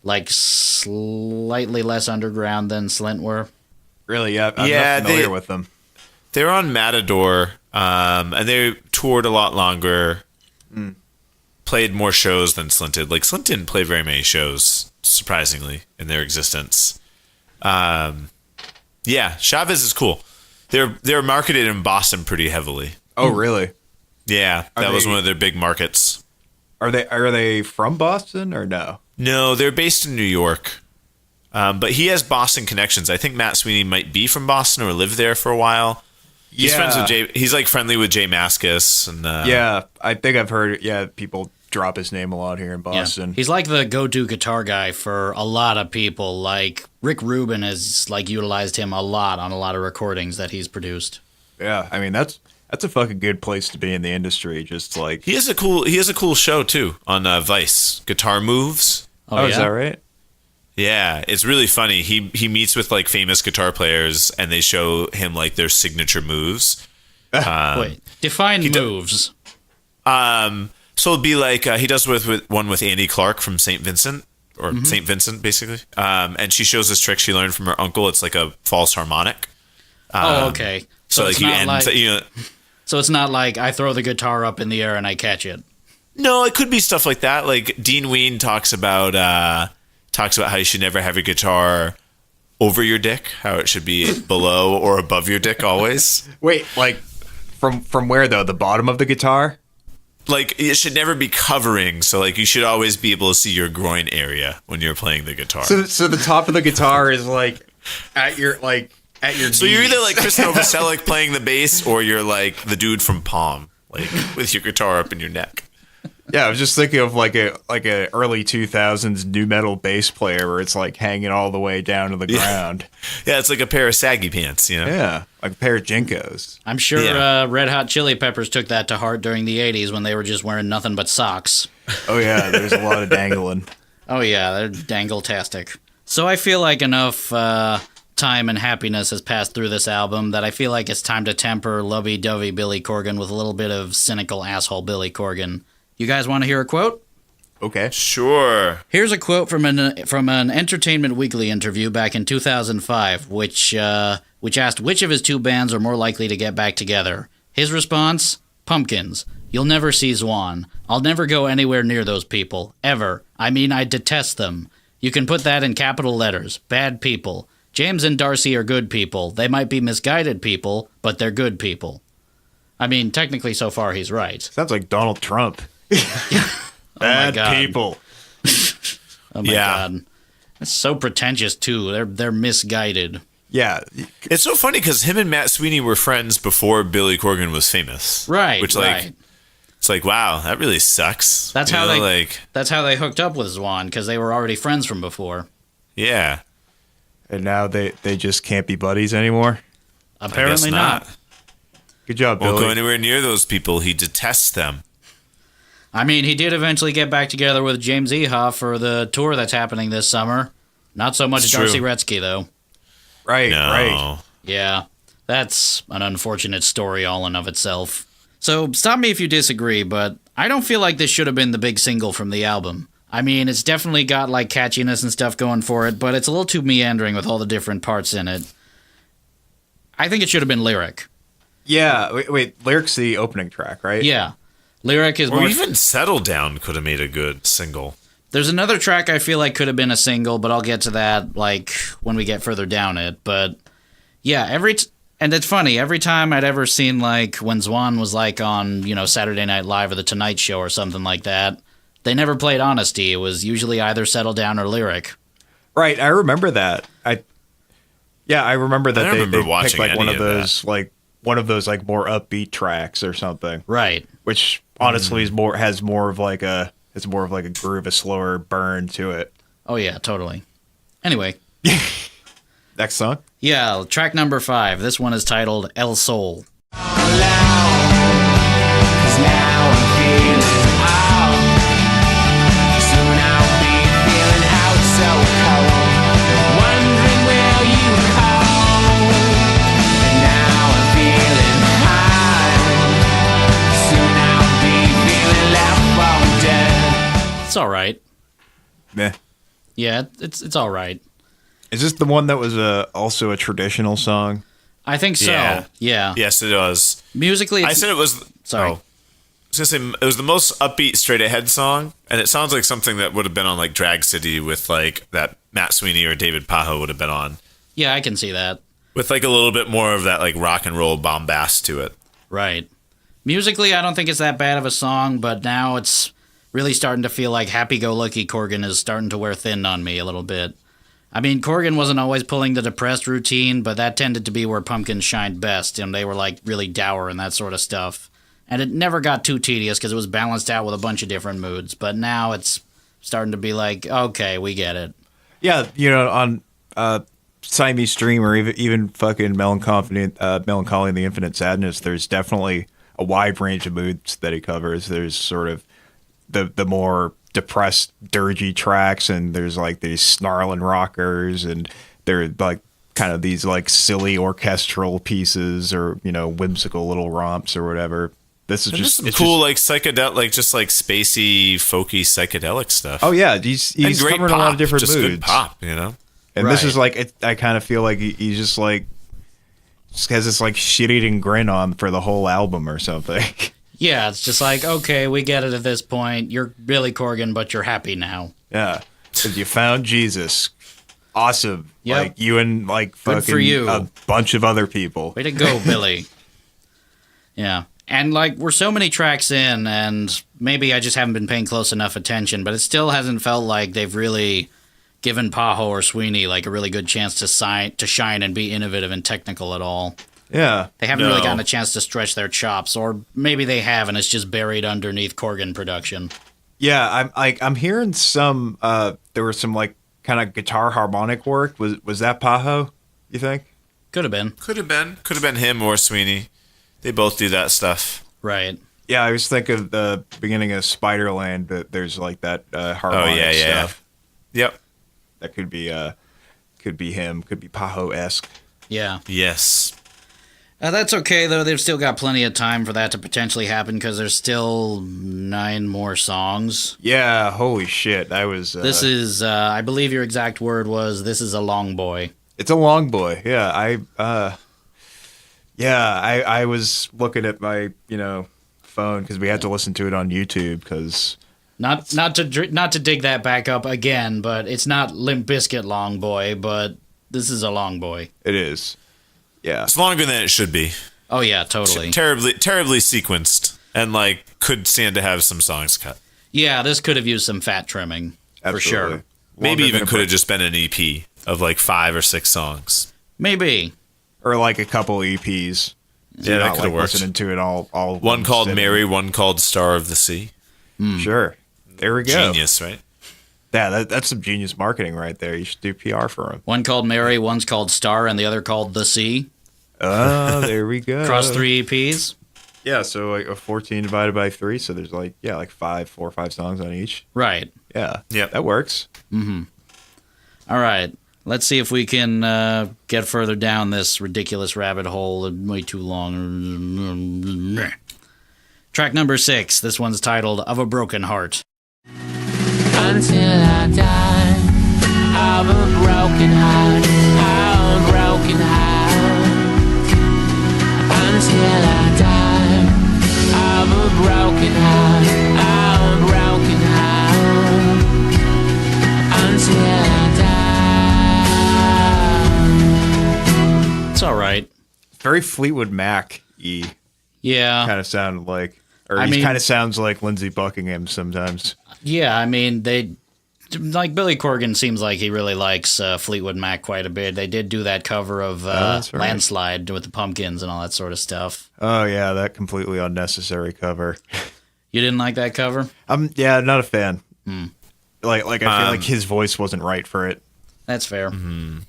like slightly less underground than Slint were. Really? Yeah, I'm not familiar with them. They were on Matador, and they toured a lot longer, played more shows than Slint did. Like, Slint didn't play very many shows, surprisingly, in their existence. Yeah, Chavez is cool. They're marketed in Boston pretty heavily. Oh, really? Yeah, that was one of their big markets. Are they from Boston or no? No, they're based in New York. But he has Boston connections. I think Matt Sweeney might be from Boston or lived there for a while. He's friends with he's like friendly with Jay Mascis and yeah, I think I've heard people drop his name a lot here in Boston. Yeah. He's like the go-to guitar guy for a lot of people. Like Rick Rubin has like utilized him a lot on a lot of recordings that he's produced. Yeah, I mean that's a fucking good place to be in the industry. Just like he has a cool show too on Vice, Guitar Moves. Oh, yeah? Is that right? Yeah, it's really funny. He meets with like famous guitar players and they show him like their signature moves. Wait, define moves. So it'd be like he does with one with Andy Clark from St. Vincent or St. Vincent basically. And she shows this trick she learned from her uncle. It's like a false harmonic. Okay. So like you end, So it's not like I throw the guitar up in the air and I catch it. No, it could be stuff like that. Like Dean Ween talks about how you should never have your guitar over your dick, how it should be below or above your dick always. Wait, like from where though? The bottom of the guitar? Like it should never be covering, so like you should always be able to see your groin area when you're playing the guitar. So the top of the guitar is like at your So you're either like Chris Novoselic playing the bass or you're like the dude from Palm, like with your guitar up in your neck. Yeah, I was just thinking of like a early 2000s nu metal bass player where it's like hanging all the way down to the ground. Yeah, it's like a pair of saggy pants, you know? Yeah, like a pair of Jinkos. I'm sure Red Hot Chili Peppers took that to heart during the 80s when they were just wearing nothing but socks. Oh yeah, there's a lot of dangling. Oh yeah, they're dangle-tastic. So I feel like enough time and happiness has passed through this album that I feel like it's time to temper lovey-dovey Billy Corgan with a little bit of cynical asshole Billy Corgan. You guys want to hear a quote? Okay. Sure. Here's a quote from an Entertainment Weekly interview back in 2005, which asked which of his two bands are more likely to get back together. His response: Pumpkins. You'll never see Zwan. I'll never go anywhere near those people. Ever. I mean, I detest them. You can put that in capital letters. Bad people. James and Darcy are good people. They might be misguided people, but they're good people. I mean, technically so far he's right. Sounds like Donald Trump. Bad people. Oh my God. That's so pretentious too. They're misguided. Yeah. It's so funny because him and Matt Sweeney were friends before Billy Corgan was famous. Right. Which, right. It's like, wow, that really sucks. That's how they hooked up with Zwan, because they were already friends from before. Yeah. And now they just can't be buddies anymore? Apparently not. Good job, Billy. Won't go anywhere near those people. He detests them. I mean, he did eventually get back together with James Iha for the tour that's happening this summer. Not so much Darcy Retzky, though. Right. Yeah, that's an unfortunate story all in of itself. So, stop me if you disagree, but I don't feel like this should have been the big single from the album. I mean, it's definitely got, like, catchiness and stuff going for it, but it's a little too meandering with all the different parts in it. I think it should have been Lyric. Yeah, wait, Lyric's the opening track, right? Yeah. Lyric is or even Settle Down could have made a good single. There's another track I feel like could have been a single, but I'll get to that, like, when we get further down it. But, yeah, and it's funny, every time I'd ever seen, like, when Zwan was, like, on, Saturday Night Live or The Tonight Show or something like that, they never played Honesty. It was usually either Settle Down or Lyric. Right, I remember that. I remember that they picked, like, one of those more upbeat tracks or something. Right. Which, honestly, has more of like a groove, a slower burn to it. Oh, yeah, totally. Anyway. Next song? Yeah, track number 5. This one is titled El Sol. It's all right. Meh. Yeah, it's all right. Is this the one that was also a traditional song? I think so. Yeah. Yes, it was. Musically, I said it was. Sorry. I was gonna say it was the most upbeat, straight ahead song, and it sounds like something that would have been on like Drag City with like that Matt Sweeney or David Pajo would have been on. Yeah, I can see that. With like a little bit more of that like rock and roll bombast to it. Right. Musically, I don't think it's that bad of a song, but now it's really starting to feel like happy-go-lucky Corgan is starting to wear thin on me a little bit. I mean, Corgan wasn't always pulling the depressed routine, but that tended to be where Pumpkins shined best, and they were like really dour and that sort of stuff. And it never got too tedious because it was balanced out with a bunch of different moods, but now it's starting to be like, okay, we get it. Yeah, on Siamese Dream or even fucking Melancholy and the Infinite Sadness, there's definitely a wide range of moods that he covers. There's sort of the more depressed, dirgy tracks, and there's like these snarling rockers, and they're like kind of these like silly orchestral pieces or whimsical little romps or whatever. This is just some cool like psychedelic, like just like spacey, folky psychedelic stuff. Oh yeah, he's covering a lot of different just moods. Good pop, And this is like I kind of feel like he's just like has this like shit-eating grin on for the whole album or something. Yeah, it's just like, okay, we get it at this point. You're Billy Corgan, but you're happy now. Yeah, because you found Jesus. Awesome. Yep. Like you and like fucking for you. A bunch of other people. Way to go, Billy. Yeah. And like we're so many tracks in, and maybe I just haven't been paying close enough attention, but it still hasn't felt like they've really given Pajo or Sweeney like a really good chance to shine and be innovative and technical at all. Yeah. They haven't really gotten a chance to stretch their chops, or maybe they have, and it's just buried underneath Corgan production. Yeah, I'm hearing some. There was some like kind of guitar harmonic work. Was that Pajo? You think? Could have been. Could have been him or Sweeney. They both do that stuff. Right. Yeah, I always think of the beginning of Spiderland. That there's like that harmonic stuff. Yep. That could be could be him. Could be Paho-esque. Yeah. Yes. That's okay, though. They've still got plenty of time for that to potentially happen because there's still 9 more songs. Yeah, holy shit. This is, I believe your exact word was, this is a long boy. It's a long boy. Yeah, I was looking at my, phone because we had to listen to it on YouTube because... Not to dig that back up again, but it's not Limp Bizkit long boy, but this is a long boy. It is. Yeah. It's longer than it should be. Oh, yeah, totally. Terribly sequenced. And, could stand to have some songs cut. Yeah, this could have used some fat trimming. Absolutely. For sure. Maybe even could have just been an EP of, 5 or 6 songs. Maybe. Or, a couple EPs. Yeah, that could have worked. Listening to it all one called sitting. Mary, one called Star of the Sea. Sure. There we go. Genius, right? Yeah, that's some genius marketing right there. You should do PR for him. One called Mary, one's called Star, and the other called The Sea. Oh, there we go. Across 3 EPs. Yeah, so a 14 divided by 3, so there's 4 or 5 songs on each. Right. Yeah. Yep. That works. Mm-hmm. All right. Let's see if we can get further down this ridiculous rabbit hole. Way too long. Track number 6. This one's titled Of a Broken Heart. Until I die of a broken heart, a broken heart. Until I die of a broken heart, a broken heart. Until I die. It's all right. Very Fleetwood Mac-y. Yeah. Kind of sounded like, or I he mean, kind of sounds like Lindsey Buckingham sometimes. Yeah, I mean, they like Billy Corgan seems like he really likes Fleetwood Mac quite a bit. They did do that cover of right. Landslide with the Pumpkins and all that sort of stuff. Oh yeah, that completely unnecessary cover. You didn't like that cover? Yeah, not a fan. Like I feel like his voice wasn't right for it. That's fair. Mm-hmm.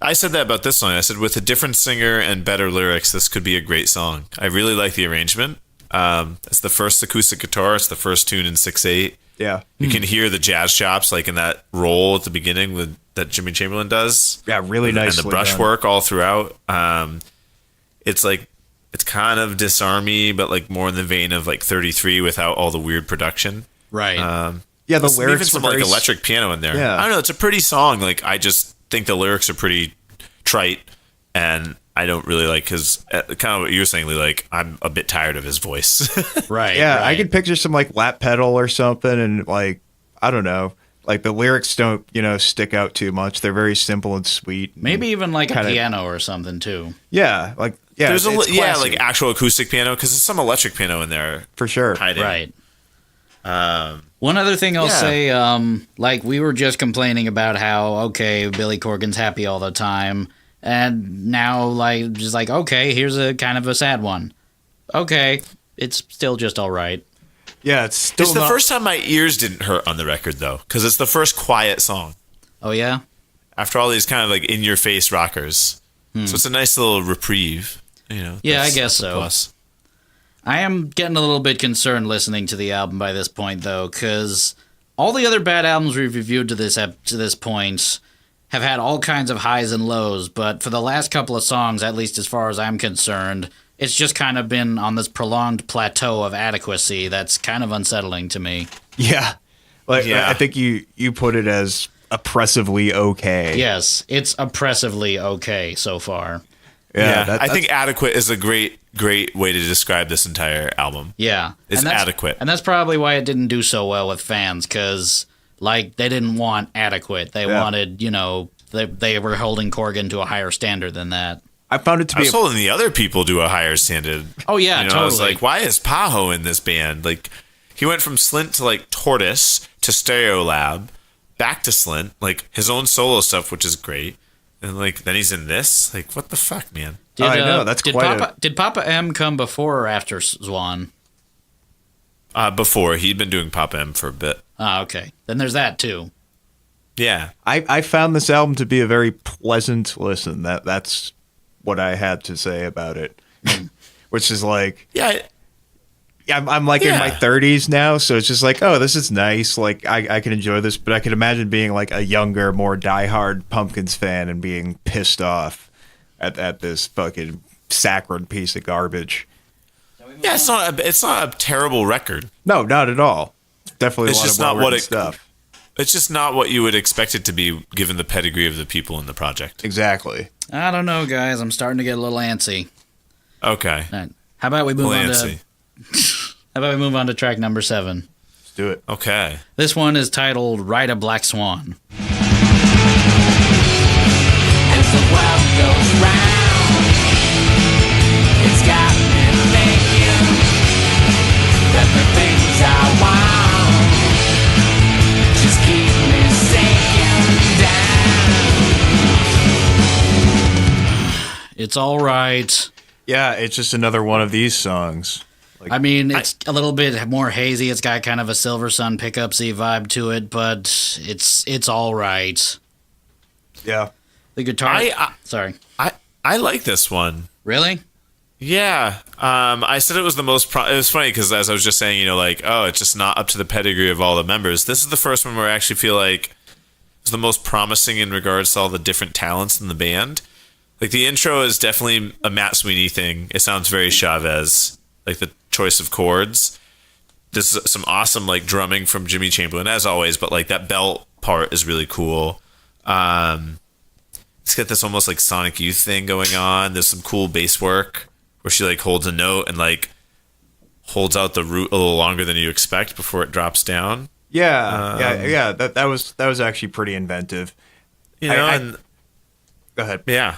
I said that about this song. I said with a different singer and better lyrics, this could be a great song. I really like the arrangement. It's the first acoustic guitar. It's the first tune in 6/8. Yeah. You can hear the jazz chops in that roll at the beginning that Jimmy Chamberlain does. Yeah, really nice. And the brushwork all throughout. It's kind of disarmy, but more in the vein of 33 without all the weird production. Right. Yeah, the lyrics even some were very electric piano in there. Yeah. I don't know. It's a pretty song. I just think the lyrics are pretty trite, and I don't really because kind of what you were saying, Lee, I'm a bit tired of his voice. Right. Yeah, right. I could picture some lap pedal or something, and I don't know, the lyrics don't stick out too much. They're very simple and sweet. Maybe even a piano or something too. Yeah, yeah. There's it's classy. actual acoustic piano because there's some electric piano in there for sure. hiding. Right. One other thing I'll say, we were just complaining about how Billy Corgan's happy all the time. And now, okay, here's a kind of a sad one. Okay, it's still just all right. Yeah, it's still It's the first time my ears didn't hurt on the record, though, because it's the first quiet song. Oh, yeah? After all these kind of in-your-face rockers. So it's a nice little reprieve. Yeah, I guess so. Plus. I am getting a little bit concerned listening to the album by this point, though, because all the other bad albums we've reviewed to this point have had all kinds of highs and lows, but for the last couple of songs, at least as far as I'm concerned, it's just kind of been on this prolonged plateau of adequacy that's kind of unsettling to me. Yeah. I think you put it as oppressively okay. Yes, it's oppressively okay so far. Yeah, I think adequate is a great way to describe this entire album. Yeah. It's adequate. And that's probably why it didn't do so well with fans, because they didn't want adequate. They wanted, they were holding Corgan to a higher standard than that. I found it to be... I was holding the other people to a higher standard. Oh, yeah, totally. I was like, why is Paho in this band? He went from Slint to, Tortoise to Stereolab, back to Slint, his own solo stuff, which is great. And, then he's in this? What the fuck, man? I know, that's Did Papa M come before or after Zwan? Before. He'd been doing Papa M for a bit. Ah, okay. Then there's that, too. Yeah. I found this album to be a very pleasant listen. That's what I had to say about it. Which is Yeah. I'm like in my 30s now, so it's just like, oh, this is nice. Like I can enjoy this, but I can imagine being like a younger, more diehard Pumpkins fan and being pissed off at this fucking saccharine piece of garbage. Yeah, it's not a terrible record. No, not at all. Definitely It's a lot just of not what well-written it stuff. It's just not what you would expect it to be, given the pedigree of the people in the project. Exactly. I don't know, guys. I'm starting to get a little antsy. Okay. All right. How about we move on Lancy. to track number 7? Let's do it. Okay. This one is titled "Ride a Black Swan." As the world goes round, it's got me thinking that the things I want just keep me sinking down. It's all right. Yeah, it's just another one of these songs. Like, I mean, it's a little bit more hazy. It's got kind of a Silver Sun pickup-y vibe to it, but it's all right. yeah. The guitar. Sorry. I like this one. Really? Yeah. I said it was the most. It was funny because as I was just saying, like, oh, it's just not up to the pedigree of all the members. This is the first one where I actually feel like it's the most promising in regards to all the different talents in the band. Like the intro is definitely a Matt Sweeney thing. It sounds very Chavez, like the choice of chords. There's some awesome like drumming from Jimmy Chamberlain as always, but like that belt part is really cool. It's got this almost like Sonic Youth thing going on. There's some cool bass work where she like holds a note and like holds out the root a little longer than you expect before it drops down. Yeah. That was actually pretty inventive. You know, Go ahead. yeah.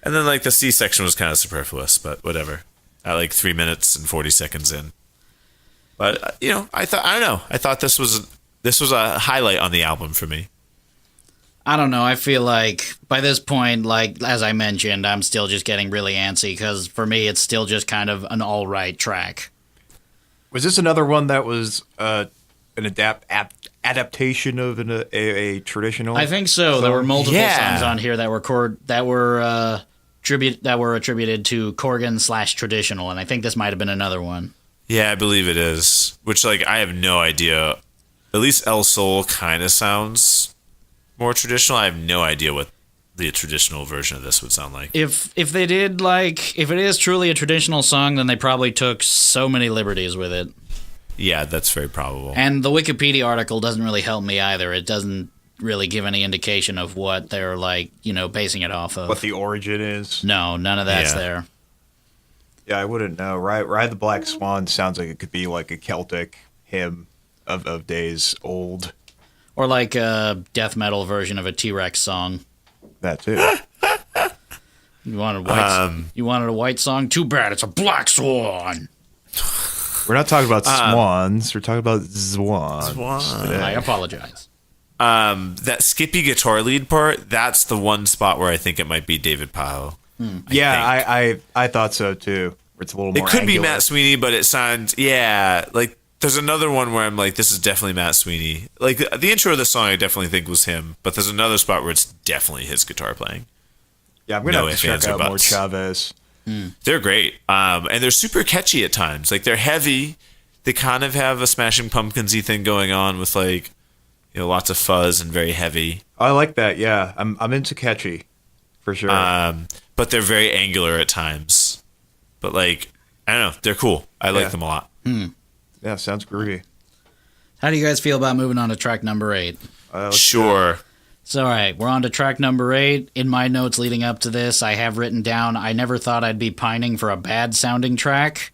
And then like the C section was kind of superfluous, but whatever. At like 3 minutes and 40 seconds in. But I thought this was a highlight on the album for me. I don't know. I feel like by this point, like as I mentioned, I'm still just getting really antsy because for me, it's still just kind of an all right track. Was this another one that was an adaptation of a traditional? I think so. There were multiple Yeah. songs on here that were attributed to Corgan / traditional, and I think this might have been another one. Yeah, I believe it is. Which like I have no idea. At least El Sol kind of sounds more traditional. I have no idea what the traditional version of this would sound like. If they did if it is truly a traditional song, then they probably took so many liberties with it. Yeah, that's very probable. And the Wikipedia article doesn't really help me either. It doesn't really give any indication of what they're basing it off of. what the origin is. No, none of that's Yeah. there. Yeah, I wouldn't know. Ride the Black Swan sounds like it could be like a Celtic hymn of days old. Or like a death metal version of a T-Rex song. That too. You wanted a white song? Too bad, it's a black swan. We're not talking about swans. We're talking about Zwans. today. I apologize. That skippy guitar lead part, that's the one spot where I think it might be David Pajo. I thought so too. It's a little more It could be angular. Matt Sweeney, but it sounds, like there's another one where I'm like, this is definitely Matt Sweeney. Like the intro of the song I definitely think was him, but there's another spot where it's definitely his guitar playing. Yeah, I'm going No to have to ifs, check ands, or out more buts. Chavez. They're great. And they're super catchy at times. Like they're heavy. They kind of have a Smashing Pumpkins-y thing going on with lots of fuzz and very heavy. I like that. Yeah, I'm into catchy, for sure. But they're very angular at times. But I don't know, they're cool. I like them a lot. Yeah, sounds groovy. How do you guys feel about moving on to track number 8? Sure. So, all right, we're on to track number 8. In my notes leading up to this, I have written down, I never thought I'd be pining for a bad-sounding track.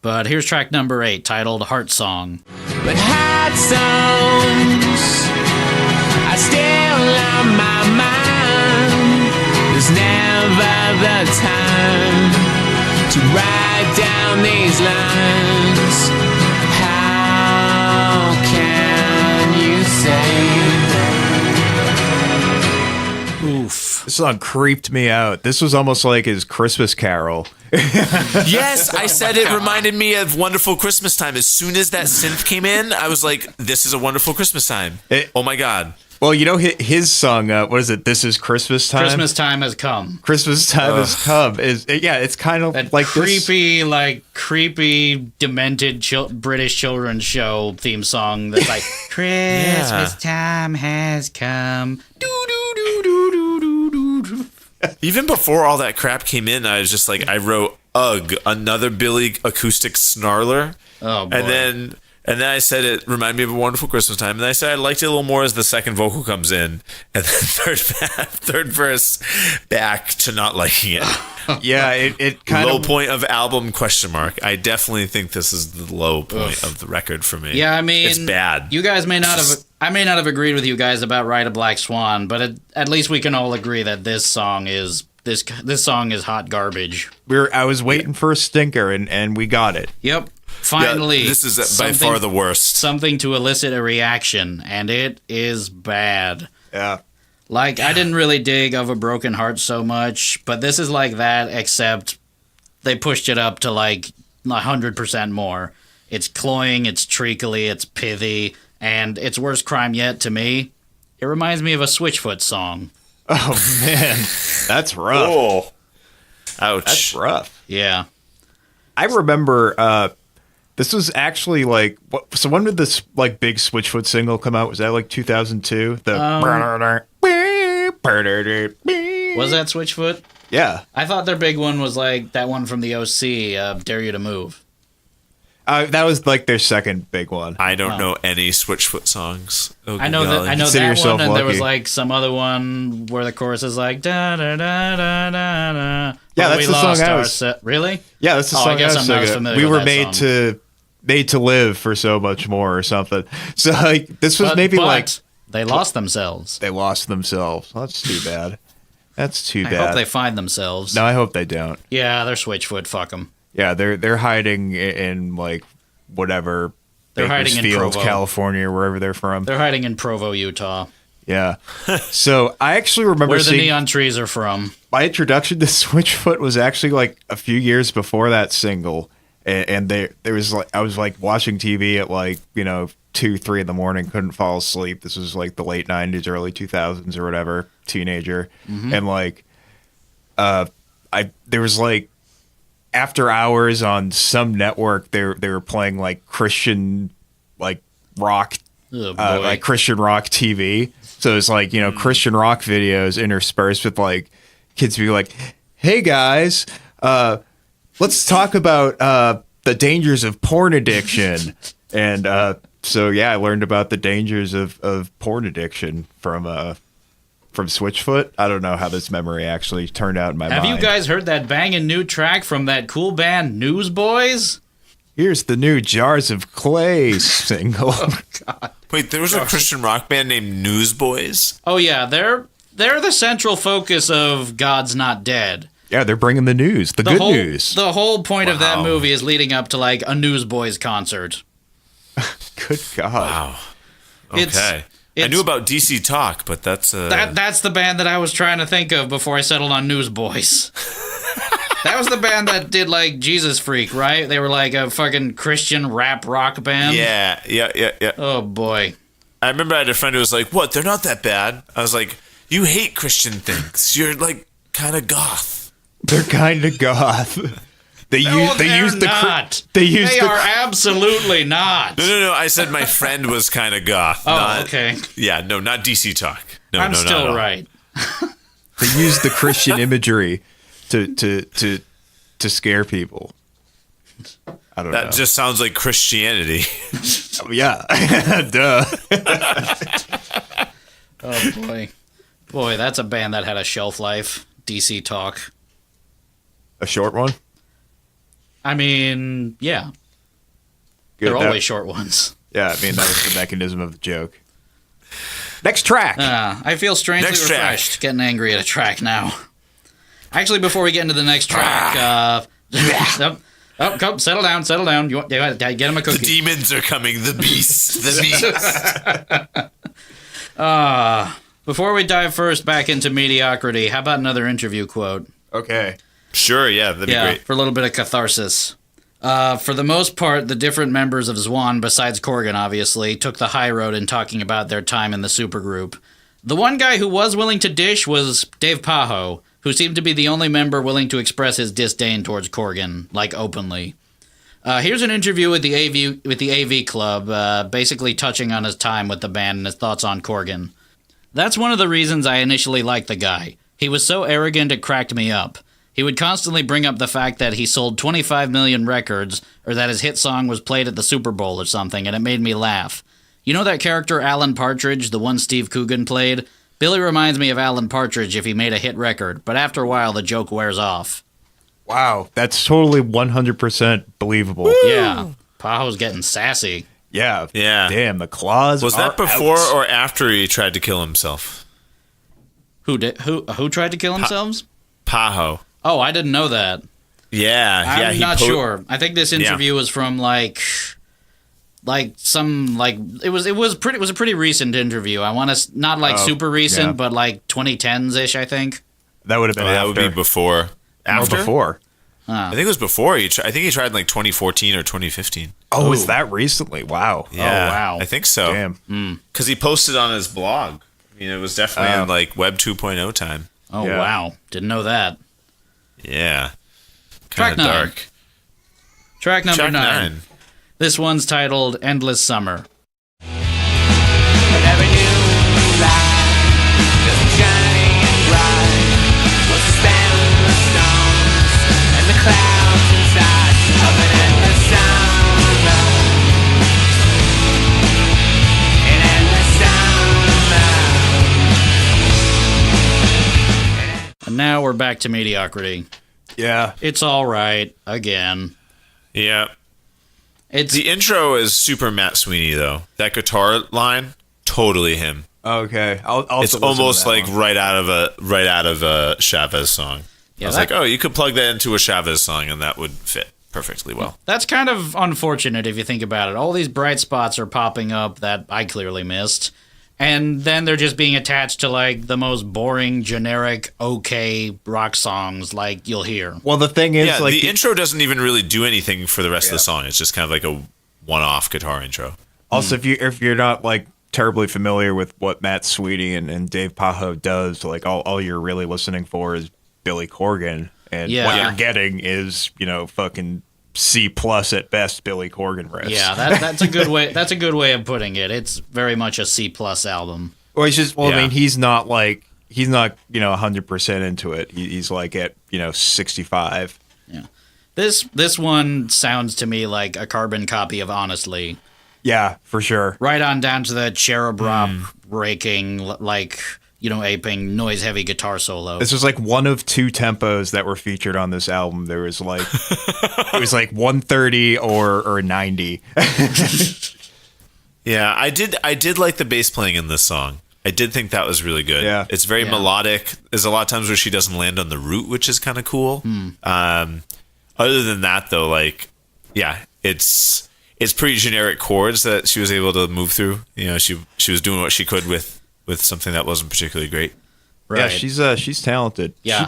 But here's track number 8, titled Heart Song. But hot songs are still on my mind. There's never the time to write down these lines. How can you say? Oof. This song creeped me out. This was almost like his Christmas Carol. Yes, I said it reminded me of Wonderful Christmas Time. As soon as that synth came in, I was like, this is a Wonderful Christmas Time. Oh my God. Well, his song, what is it? This is Christmas Time? Christmas time has come. Christmas Time has come. It's kind of That like creepy, creepy, demented British children's show theme song that's like, Christmas time has come. Even before all that crap came in, I was just like, I wrote, ugh, another Billy acoustic snarler. Oh, boy. And then I said it reminded me of A Wonderful Christmas Time. And I said I liked it a little more as the second vocal comes in. And then third verse back to not liking it. Yeah, it kind low of... point of album, question mark. I definitely think this is the low point of the record for me. Yeah, I mean... It's bad. You guys may not have... I may not have agreed with you guys about Ride a Black Swan, but at least we can all agree that this song is... This song is hot garbage. I was waiting for a stinker, and we got it. Yep. Finally, yeah, this is by far the worst. Something to elicit a reaction, and it is bad. Yeah. Like, I didn't really dig Of a Broken Heart so much, but this is like that, except they pushed it up to like 100% more. It's cloying, it's treacly, it's pithy, and its worst crime yet to me, it reminds me of a Switchfoot song. Oh, man. That's rough. Oh. Ouch. That's rough. Yeah. I remember... this was actually like so when did this like big Switchfoot single come out? Was that like 2002? Was that Switchfoot? Yeah. I thought their big one was like that one from the OC, Dare You to Move. That was like their second big one. I don't know any Switchfoot songs. Oh, I know that Consider that yourself one, and there was lucky. like some other one where the chorus is like da da da da da da. Yeah, that's the song I was. Really? Yeah, that's the song I guess I'm not as singing. familiar We with were that made to live for so much more or something. So like this was maybe like they lost themselves. they lost themselves. That's too bad. That's too I bad. hope they find themselves. No, I hope they don't. Yeah, they're Switchfoot. Fuck them. Yeah, they're hiding in like whatever. They're hiding in Bakersfield, Provo, California, wherever they're from. They're hiding in Provo, Utah, Yeah. So I actually remember where the seeing neon trees are from. my introduction to Switchfoot was actually like a few years before that single, and there was like I was like watching TV at like 2-3 in the morning, couldn't fall asleep. This was like the late 90s, early 2000s or whatever, teenager, and like there was like after hours on some network they were playing like Christian like rock. Oh, boy. Like Christian rock TV. So it's like, Christian rock videos interspersed with like kids be like, hey guys, let's talk about the dangers of porn addiction. And so, yeah, I learned about the dangers of porn addiction from Switchfoot. I don't know how this memory actually turned out in my mind. Have you guys heard that banging new track from that cool band Newsboys? Here's the new Jars of Clay single. Oh, God. Wait, there was a Christian rock band named Newsboys? Oh yeah, they're the central focus of God's Not Dead. Yeah, they're bringing the news, the good news. The whole point of that movie is leading up to like a Newsboys concert. Good God. Wow. Okay. I knew about DC Talk, but that's that's the band that I was trying to think of before I settled on Newsboys. That was the band that did like Jesus Freak, right? They were like a fucking Christian rap rock band. Yeah. Oh boy. I remember I had a friend who was like, "What? They're not that bad." I was like, "You hate Christian things. You're like kind of goth." They're kind of goth. They are absolutely not. No. I said my friend was kind of goth. Okay. Yeah, no, not DC Talk. No, I'm no, still no. right. They use the Christian imagery to scare people. I don't know. That just sounds like Christianity. Yeah. Duh. Oh boy. Boy, that's a band that had a shelf life. DC Talk. A short one? I mean, yeah. Good. They're always short ones. Yeah, I mean, that was the mechanism of the joke. Next track. I feel strangely Next refreshed getting angry at a track now. Actually, before we get into the next track, come, settle down. You get him a The cookie. demons are coming. The beasts. The beasts. Before we dive first back into mediocrity, how about another interview quote? Okay. Sure, yeah, that'd be great. For a little bit of catharsis. For the most part, the different members of Zwan, besides Corgan, obviously, took the high road in talking about their time in the supergroup. The one guy who was willing to dish was Dave Pajo, who seemed to be the only member willing to express his disdain towards Corgan, like openly. Here's an interview with the AV Club, basically touching on his time with the band and his thoughts on Corgan. That's one of the reasons I initially liked the guy. He was so arrogant it cracked me up. He would constantly bring up the fact that he sold 25 million records, or that his hit song was played at the Super Bowl or something, and it made me laugh. You know that character Alan Partridge, the one Steve Coogan played? Billy reminds me of Alan Partridge if he made a hit record, but after a while the joke wears off. Wow, that's totally 100% believable. Woo! Yeah, Pajo's getting sassy. Yeah. Yeah. Damn, the claws. Was that before or after he tried to kill himself? Who did? Who tried to kill themselves? Pajo. Oh, I didn't know that. Yeah, I'm not sure. I think this interview was from it was a pretty recent interview. I want to not super recent, but like 2010s ish. I think that would have been. That would be before. After? Or before. I think it was before. I think he tried in like 2014 or 2015. Oh, was that recently? Wow. Yeah, oh, wow. I think so. Damn. Because he posted on his blog. I mean, it was definitely in like Web 2.0 time. Oh, wow. Didn't know that. Yeah. Track 9. Dark. Track number 9. This one's titled Endless Summer. Never knew life just shining and bright was to spend the stones and the clouds inside of an endless summer. An endless summer. And now we're back to mediocrity. Yeah. It's all right again. Yeah. It's The intro is super Matt Sweeney though. That guitar line, totally him. Okay. It's almost like right out of a Chavez song. Yeah, I was like, oh, you could plug that into a Chavez song and that would fit perfectly well. That's kind of unfortunate if you think about it. All these bright spots are popping up that I clearly missed. And then they're just being attached to like the most boring, generic, okay rock songs like you'll hear. Well, the thing is, like the intro doesn't even really do anything for the rest of the song. It's just kind of like a one-off guitar intro. Also, if you're not like terribly familiar with what Matt Sweeney and Dave Pajo does, like all you're really listening for is Billy Corgan, and what you're getting is fucking C+ at best Billy Corgan riffs. Yeah, that's a good way. That's a good way of putting it. It's very much a C+ album. Well, he's just. I mean, he's not 100% into it. He's like at 65. Yeah, this one sounds to me like a carbon copy of Honestly. Yeah, for sure. Right on down to the cherub rock raking, aping noise-heavy guitar solo. This was like one of two tempos that were featured on this album. There was like it was like 130 or 90. Yeah, I did like the bass playing in this song. I did think that was really good. Yeah. It's very melodic. There's a lot of times where she doesn't land on the root, which is kind of cool. Other than that, though, it's pretty generic chords that she was able to move through. She was doing what she could with something that wasn't particularly great. Right. Yeah, she's talented. Yeah.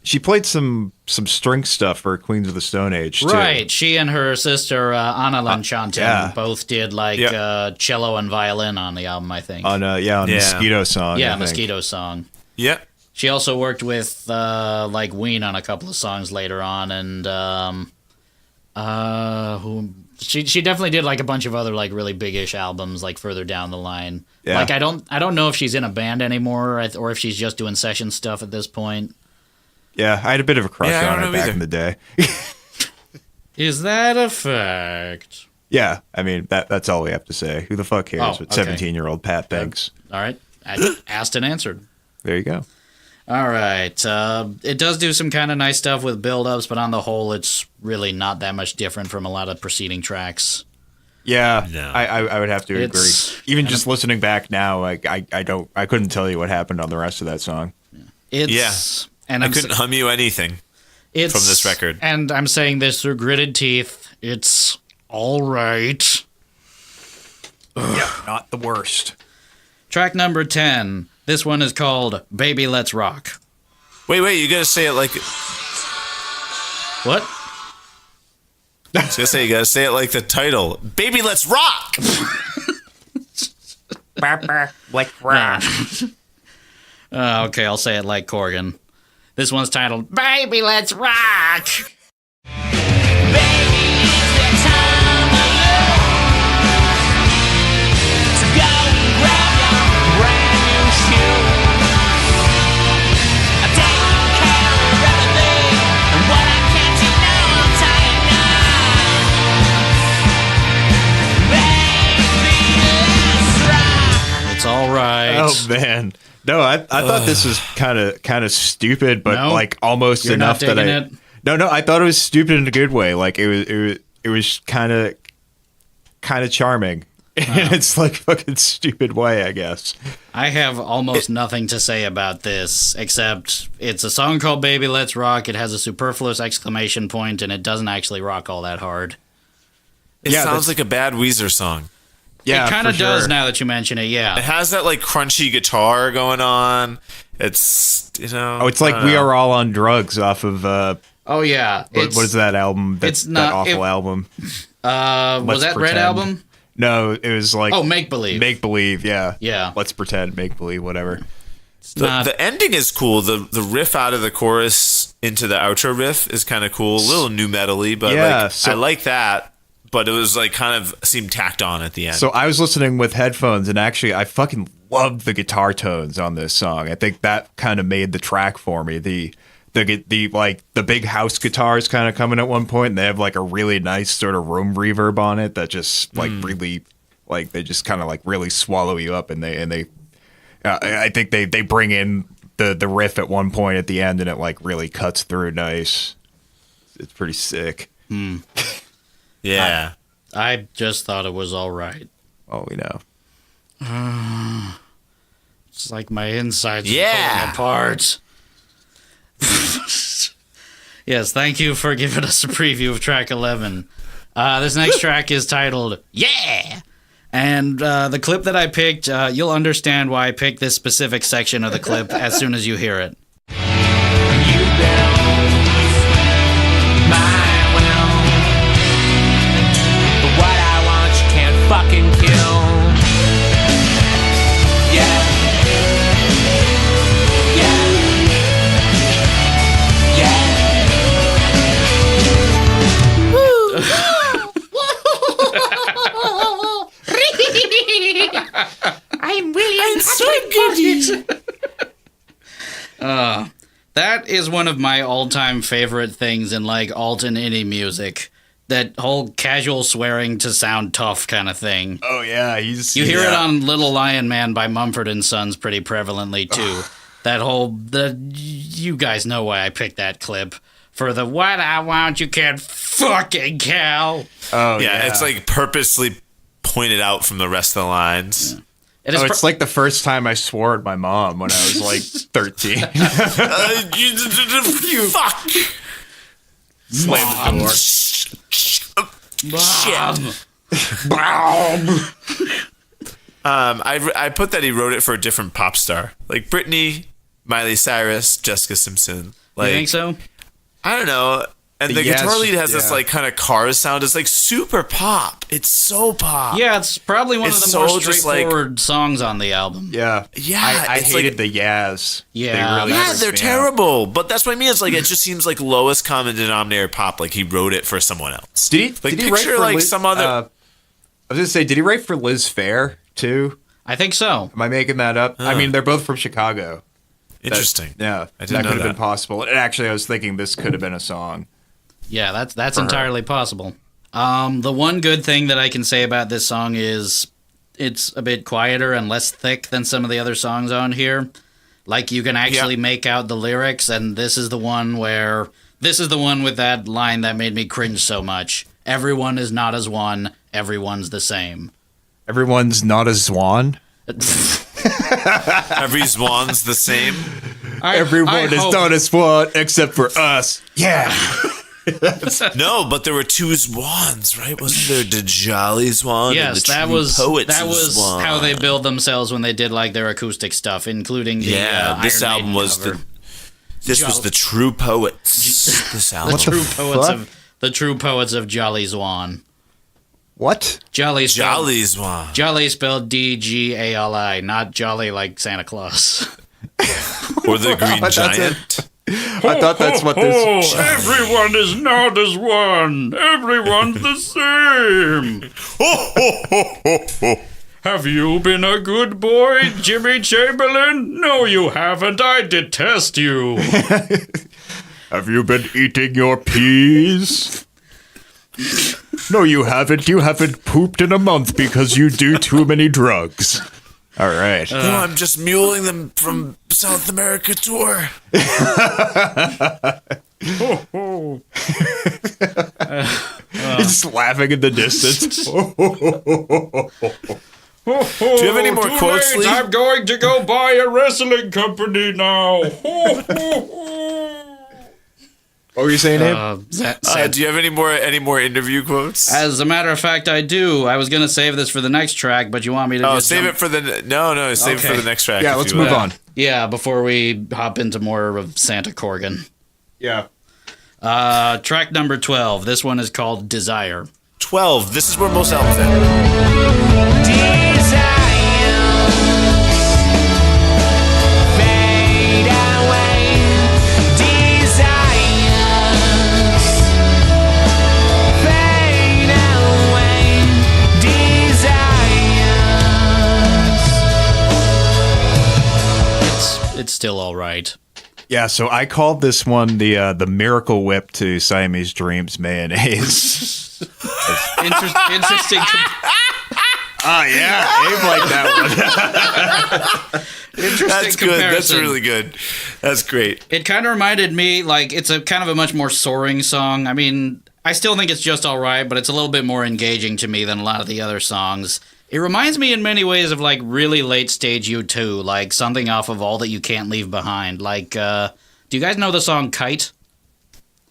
She played some string stuff for Queens of the Stone Age too. Right. She and her sister Anna Lanchantin both did cello and violin on the album, I think. On Mosquito Song. Yeah, Mosquito Song. Yeah. She also worked with Ween on a couple of songs later on, and she definitely did like a bunch of other like really big-ish albums like further down the line. Yeah. Like I don't know if she's in a band anymore or if she's just doing session stuff at this point. Yeah, I had a bit of a crush on her back in the day. Is that a fact? Yeah, I mean that's all we have to say. Who the fuck cares what 17-year-old Pat thinks? All right, I asked and answered. There you go. All right. It does do some kind of nice stuff with build-ups, but on the whole, it's really not that much different from a lot of preceding tracks. Yeah, no. I would have to agree. Even just listening back now, I couldn't tell you what happened on the rest of that song. And I couldn't hum you anything from this record. And I'm saying this through gritted teeth. It's all right. Yeah, not the worst. Track number 10. This one is called Baby Let's Rock. Wait, you gotta say it like... What? I was gonna say, you gotta say it like the title. Baby Let's Rock! Like rock. Okay, I'll say it like Corgan. This one's titled Baby Let's Rock! Baby, man. No, I thought this was kind of stupid, but No? like almost You're enough not that digging it? No, I thought it was stupid in a good way. Like it was kind of charming. In its like fucking stupid way, I guess. I have almost nothing to say about this, except it's a song called Baby Let's Rock. It has a superfluous exclamation point, and it doesn't actually rock all that hard. It Yeah, sounds that's- like a bad Weezer song. Yeah, It kind of for does sure. now that you mention it, It yeah. has that like crunchy guitar going on. It's Oh, it's like We Are All on Drugs off of Oh, yeah. what is that album? it's That not- awful it- album. Was Let's that Red Pretend. Album? No, it was like Oh, Make Believe. Make Believe, yeah. Yeah. Let's Pretend, Make Believe, whatever. The ending is cool. The riff out of the chorus into the outro riff is kind of cool. A little new metal-y, but Yeah, like, so- I like that. But it was like kind of seemed tacked on at the end. So I was listening with headphones, and actually, I fucking loved the guitar tones on this song. I think that kind of made the track for me. The like the big house guitars kind of coming at one point, and they have like a really nice sort of room reverb on it that just like really like they just kind of like really swallow you up, and they I think they bring in the riff at one point at the end, and it like really cuts through nice. It's pretty sick. yeah. I just thought it was all right. Oh, we know. It's like my insides are Yeah. falling apart. Yes, thank you for giving us a preview of track 11. This next track is titled Yeah! And the clip that I picked, you'll understand why I picked this specific section of the clip as soon as you hear it. You build my will, but what I want you can't fucking kill. Yeah. That is one of my all-time favorite things in like alt and indie music. That whole casual swearing to sound tough kind of thing. Oh yeah, You hear it on Little Lion Man by Mumford & Sons pretty prevalently too. You guys know why I picked that clip. For the what I want you can't fucking kill. Oh Yeah, it's like purposely pointed out from the rest of the lines. It is It's like the first time I swore at my mom when I was like 13. You fuck. Slam the door. Shit. I put that he wrote it for a different pop star, like Britney, Miley Cyrus, Jessica Simpson. Like, You think so? I don't know. And the Yes, guitar lead has this yeah. like kind of Cars sound. It's like super pop. It's so pop. Yeah, it's probably one of It's the more so just, like- straightforward songs on the album. Yeah. Yeah, I it's hated like- the Yaz. Yeah. They really Yeah, freaked they're me out. terrible. But that's what I mean. It's like it just seems like lowest common denominator pop. Like he wrote it for someone else. Did Like he write picture for like Liz, some other. I was gonna say, did he write for Liz Phair too? I think so. Am I making that up? I mean, they're both from Chicago. Interesting. Yeah, I didn't that know could have that. been possible. And actually, I was thinking this could have been a song. Yeah, that's entirely possible. The one good thing that I can say about this song is it's a bit quieter and less thick than some of the other songs on here. Like you can actually make out the lyrics, and this is the one with that line that made me cringe so much. Everyone is not as one, everyone's the same. Everyone's not a Zwan. Every Zwan's the same. Everyone is not a Swan except for us. Yeah. No, but there were two Zwans, right? Wasn't there the Jolly Zwan? Yes, and the that True was Poets how Zwan? they billed themselves when they did like their acoustic stuff, including the Yeah, this Iron album Maiden was cover. this was the True Poets. This album. the true poets of Jolly Zwan. What? Jolly Zwan. Jolly spelled D-G-A-L-I, not jolly like Santa Claus. Or the Green That's it. Giant. I thought that's what this. Everyone is not as one. Everyone's the same. Have you been a good boy, Jimmy Chamberlain? No, you haven't. I detest you. Have you been eating your peas? No, you haven't. You haven't pooped in a month because you do too many drugs. All right. I'm just muling them from South America tour. He's just laughing in the distance. Do you have any more quotes, Lee? I'm going to go buy a wrestling company now. What were you saying, Abe? Do you have any more interview quotes? As a matter of fact, I do. I was going to save this for the next track, but you want me to just save jump- it for the... No, save it for the next track. Yeah, let's move on. Yeah, before we hop into more of Santa Corgan. Yeah. Track number 12. This one is called Desire. 12. This is where most albums end. It's still all right. Yeah, so I called this one the Miracle Whip to Siamese Dreams mayonnaise. Interesting. Yeah, Abe liked that one. Interesting That's good. comparison. That's really good. That's great. It kind of reminded me, like, it's a kind of a much more soaring song. I mean, I still think it's just all right, but it's a little bit more engaging to me than a lot of the other songs. It reminds me in many ways of, like, really late stage U2, like something off of All That You Can't Leave Behind. Like, do you guys know the song Kite?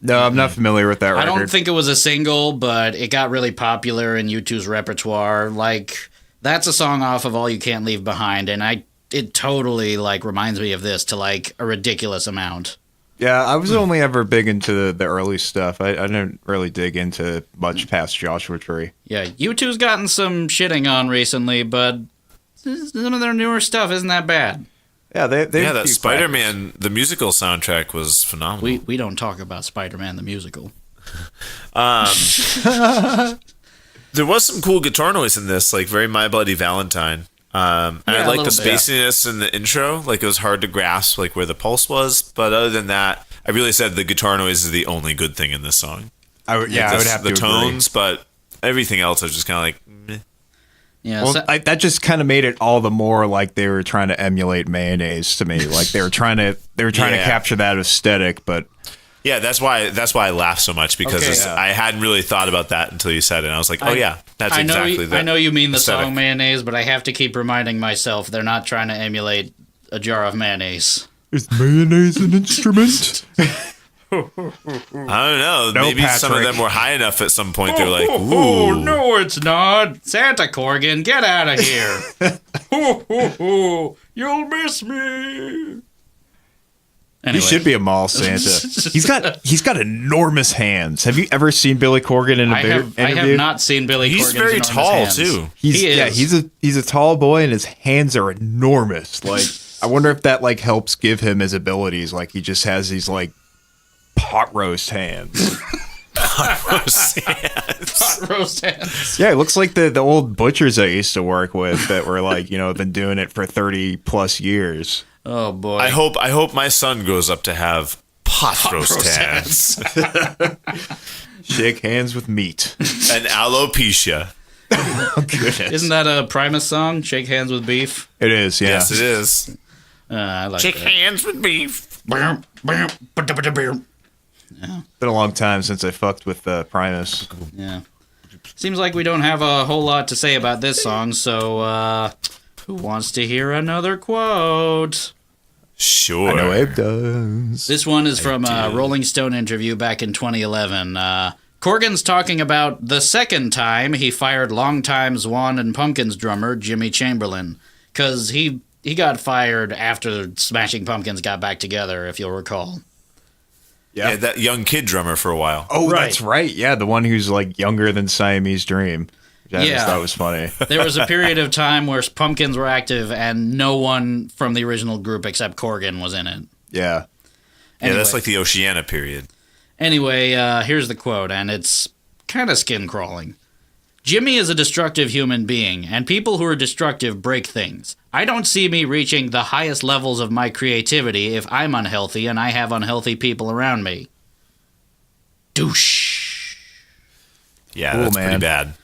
No, I'm not familiar with that record. I don't think it was a single, but it got really popular in U2's repertoire. Like, that's a song off of All You Can't Leave Behind, and it totally, like, reminds me of this to, like, a ridiculous amount. Yeah, I was only ever big into the early stuff. I didn't really dig into much past Joshua Tree. Yeah, U2's gotten some shitting on recently, but some of their newer stuff isn't that bad. Yeah, they that Spider-Man, the musical soundtrack was phenomenal. We don't talk about Spider-Man the musical. There was some cool guitar noise in this, like very My Bloody Valentine. And I like the spaciness in the intro. Like, it was hard to grasp, like, where the pulse was. But other than that, I really said the guitar noise is the only good thing in this song. I would have the to tones, but everything else I was just kind of like, meh. Yeah, well, that just kind of made it all the more like they were trying to emulate mayonnaise to me. Like they were trying to capture that aesthetic, but yeah, that's why I laughed so much because I hadn't really thought about that until you said it. And I was like, that's exactly that. I know you mean the aesthetic. song Mayonnaise, but I have to keep reminding myself they're not trying to emulate a jar of mayonnaise. is mayonnaise an instrument? I don't know. No, Maybe some of Patrick. them were high enough at some point. They're like, ooh. Oh, no, it's not. Santa Corgan, get out of here. You'll miss me. Anyway. He should be a mall Santa. He's got enormous hands. Have you ever seen Billy Corgan in an interview? I have not seen Billy Corgan's He's very enormous tall, hands. too. He is. He's a tall boy and his hands are enormous. Like I wonder if that like helps give him his abilities. Like he just has these like pot roast hands. Hot roast hands. Yeah, it looks like the old butchers I used to work with that were like, been doing it for 30 plus years. Oh boy. I hope my son grows up to have pot roast hands Shake hands with meat. and alopecia. Oh, goodness. Isn't that a Primus song? Shake hands with beef. It is, yeah. Yes, it is. I like Shake that. hands with beef. Bam, bam, ba-da-ba-da-bam. Been a long time since I fucked with Primus. Yeah. Seems like we don't have a whole lot to say about this song, so who wants to hear another quote? Sure. I know Abe does. This one is from a Rolling Stone interview back in 2011. Corgan's talking about the second time he fired longtime Zwan and Pumpkins drummer Jimmy Chamberlain, because he got fired after Smashing Pumpkins got back together, if you'll recall. Yeah, that young kid drummer for a while. Oh, Right. that's right. Yeah, the one who's like younger than Siamese Dream. Which I just thought was funny. There was a period of time where Pumpkins were active and no one from the original group except Corgan was in it. Yeah. Yeah, that's Anyway. like the Oceania period. Anyway, here's the quote, and it's kind of skin-crawling. Jimmy is a destructive human being, and people who are destructive break things. I don't see me reaching the highest levels of my creativity if I'm unhealthy and I have unhealthy people around me. Douche. Yeah, Cool, that's man. pretty bad.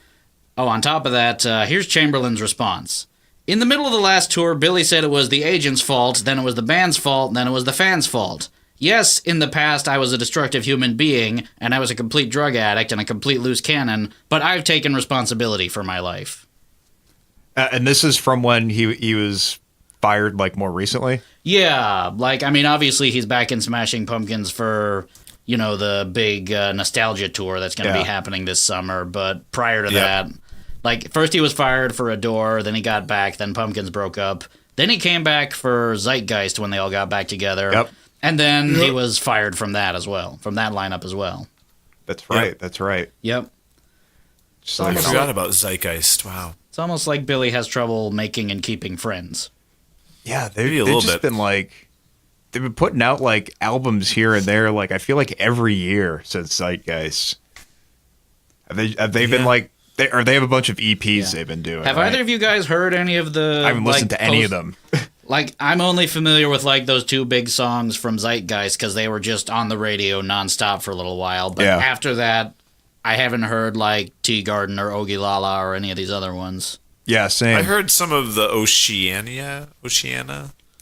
Oh, on top of that, here's Chamberlain's response. In the middle of the last tour, Billy said it was the agent's fault, then it was the band's fault, and then it was the fans' fault. Yes, in the past I was a destructive human being, and I was a complete drug addict and a complete loose cannon, but I've taken responsibility for my life. And this is from when he was fired, like, more recently? Yeah, like, I mean, obviously he's back in Smashing Pumpkins for, you know, the big nostalgia tour that's going to be happening this summer, but prior to that, like, first he was fired for Adore, then he got back, then Pumpkins broke up, then he came back for Zeitgeist when they all got back together. Yep. And then he was fired from that as well, from that lineup as well. That's right. That's right. Yep. Just I like forgot about Zeitgeist. Wow. It's almost like Billy has trouble making and keeping friends. yeah, Maybe a they've little just bit. been like they've been putting out like albums here and there. Like I feel like every year since Zeitgeist. Have they been like? They have a bunch of EPs they've been doing. Have right? either of you guys heard any of the... I haven't listened to any of them. Like, I'm only familiar with, like, those two big songs from Zeitgeist because they were just on the radio nonstop for a little while. But after that, I haven't heard, like, Tea Garden or Oogie Lala or any of these other ones. Yeah, same. I heard some of the Oceania.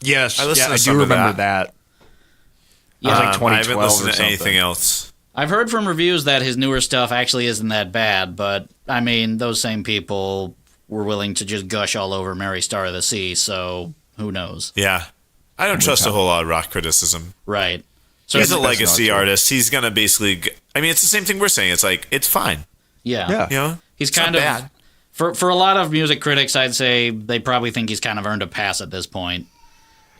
Yes, I listened to I some do of remember that. that. It was like 2012 I haven't listened or to something. anything else. I've heard from reviews that his newer stuff actually isn't that bad, but, I mean, those same people were willing to just gush all over Mary Star of the Sea, so who knows? Yeah. I don't trust a whole lot of rock criticism. Right. So He's a that's legacy not true. artist. He's going to basically... I mean, it's the same thing we're saying. It's like, it's fine. yeah. You know? He's It's kind not of... bad. For a lot of music critics, I'd say they probably think he's kind of earned a pass at this point.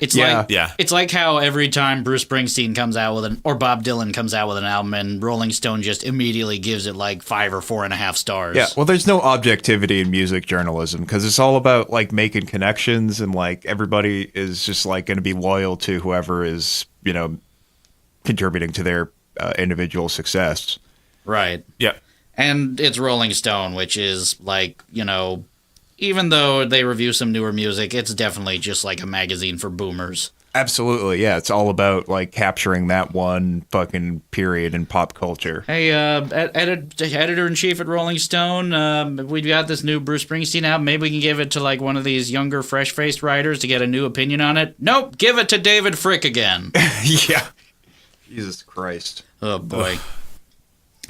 It's Yeah. like how every time Bruce Springsteen comes out with or Bob Dylan comes out with an album and Rolling Stone just immediately gives it like 5 or 4.5 stars. Yeah, well, there's no objectivity in music journalism because it's all about like making connections and like everybody is just like going to be loyal to whoever is, you know, contributing to their individual success. Right. Yeah. And it's Rolling Stone, which is like, you know, even though they review some newer music, it's definitely just like a magazine for boomers. Absolutely, yeah. It's all about like capturing that one fucking period in pop culture. Hey, editor-in-chief at Rolling Stone, we've got this new Bruce Springsteen album. Maybe we can give it to like one of these younger, fresh-faced writers to get a new opinion on it. Nope, give it to David Frick again. Yeah. Jesus Christ. Oh, boy.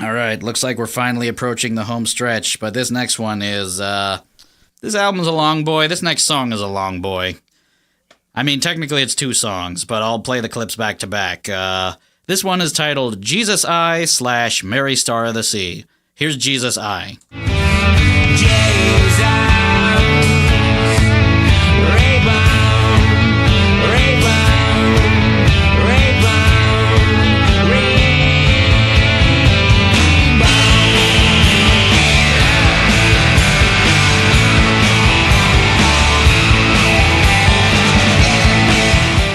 All right, looks like we're finally approaching the home stretch, but this next one is... This album's a long boy. This next song is a long boy. I mean, technically it's 2 songs, but I'll play the clips back to back. This one is titled Jesus I / Mary Star of the Sea. Here's Jesus I.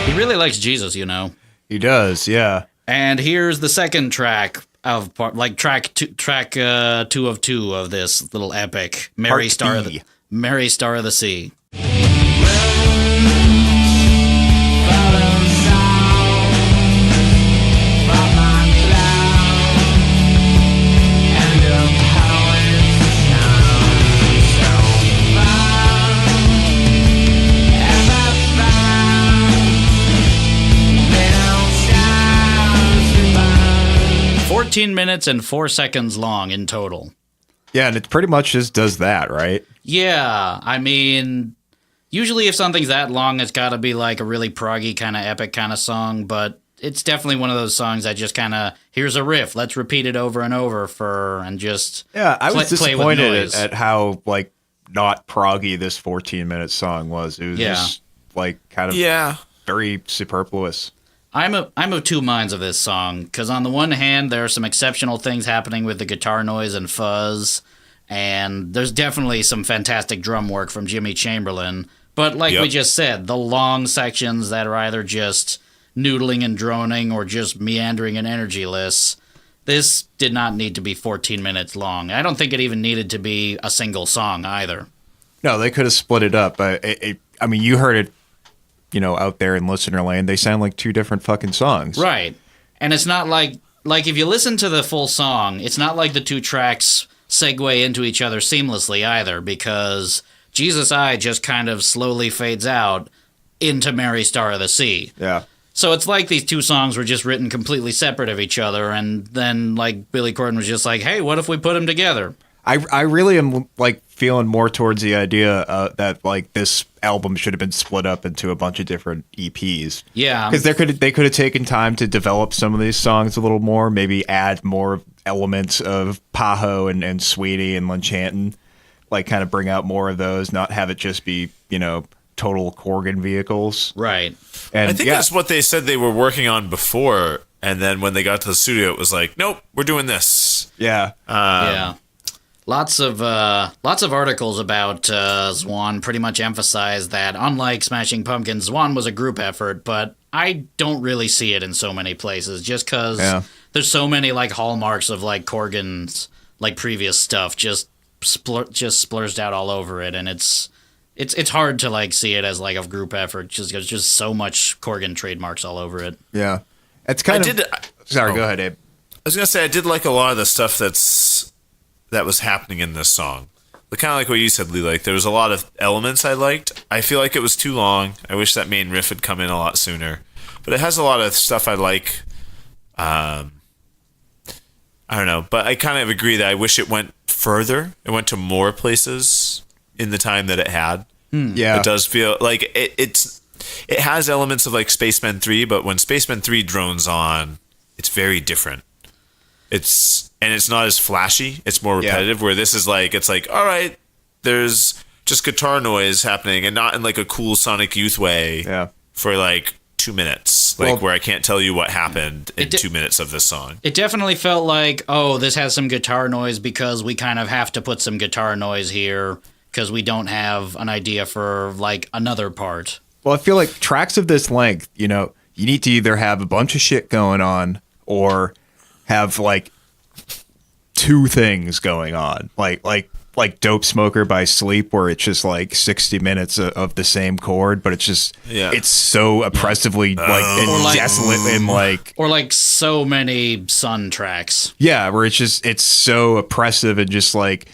He really likes Jesus, you know. He does, yeah. And here's the second track of track 2 of 2 of this little epic, Mary Part Star E. Mary Star of the Sea. Minutes and 4 seconds long in total. Yeah, and it pretty much just does that, right? Yeah, I mean, usually if something's that long, it's got to be like a really proggy kind of epic kind of song, but it's definitely one of those songs that just kind of, here's a riff, let's repeat it over and over and just Yeah, I was play with disappointed noise. at how like not proggy this 14-minute song was. It was just like kind of very superfluous. I'm of 2 minds of this song, because on the one hand, there are some exceptional things happening with the guitar noise and fuzz, and there's definitely some fantastic drum work from Jimmy Chamberlain, but like we just said, the long sections that are either just noodling and droning or just meandering and energyless, this did not need to be 14 minutes long. I don't think it even needed to be a single song either. No, they could have split it up. I mean, you heard it, you know, out there in listener land. They sound like 2 different fucking songs. Right. And it's not like if you listen to the full song, it's not like the 2 tracks segue into each other seamlessly either, because Jesus I just kind of slowly fades out into Mary Star of the Sea. Yeah. So it's like these two songs were just written completely separate of each other, and then like Billy Corgan was just like, hey, what if we put them together? I really am like feeling more towards the idea that like this album should have been split up into a bunch of different EPs. Yeah. Because they could have taken time to develop some of these songs a little more, maybe add more elements of Paho and Sweetie and Lenchantin, like kind of bring out more of those, not have it just be, total Corgan vehicles. Right. And I think that's what they said they were working on before, and then when they got to the studio, it was like, nope, we're doing this. Yeah. Yeah. Lots of articles about Zwan pretty much emphasize that, unlike Smashing Pumpkins, Zwan was a group effort, but I don't really see it in so many places, just because there's so many like hallmarks of like Corgan's like previous stuff just splurged out all over it, and it's hard to like see it as like a group effort, just because just so much Corgan trademarks all over it. Yeah. It's kind of. Sorry, go ahead, Abe. I was gonna say I did like a lot of the stuff that was happening in this song. Kind of like what you said, Lee. Like there was a lot of elements I liked. I feel like it was too long. I wish that main riff had come in a lot sooner. But it has a lot of stuff I like. I don't know, but I kind of agree that I wish it went further. It went to more places in the time that it had. Yeah, it does feel like it has elements of like Spaceman 3, but when Spaceman 3 drones on, it's very different. It's not as flashy. It's more repetitive. Where this is like, it's like, all right, there's just guitar noise happening, and not in like a cool Sonic Youth way. Yeah. For like 2 minutes, where I can't tell you what happened in 2 minutes of this song. It definitely felt like, oh, this has some guitar noise because we kind of have to put some guitar noise here because we don't have an idea for like another part. Well, I feel like tracks of this length, you need to either have a bunch of shit going on or have like two things going on, like Dope Smoker by Sleep, where it's just like 60 minutes of the same chord, but it's just it's so oppressively and desolate and like, or like so many Sun tracks. Yeah, where it's so oppressive and just like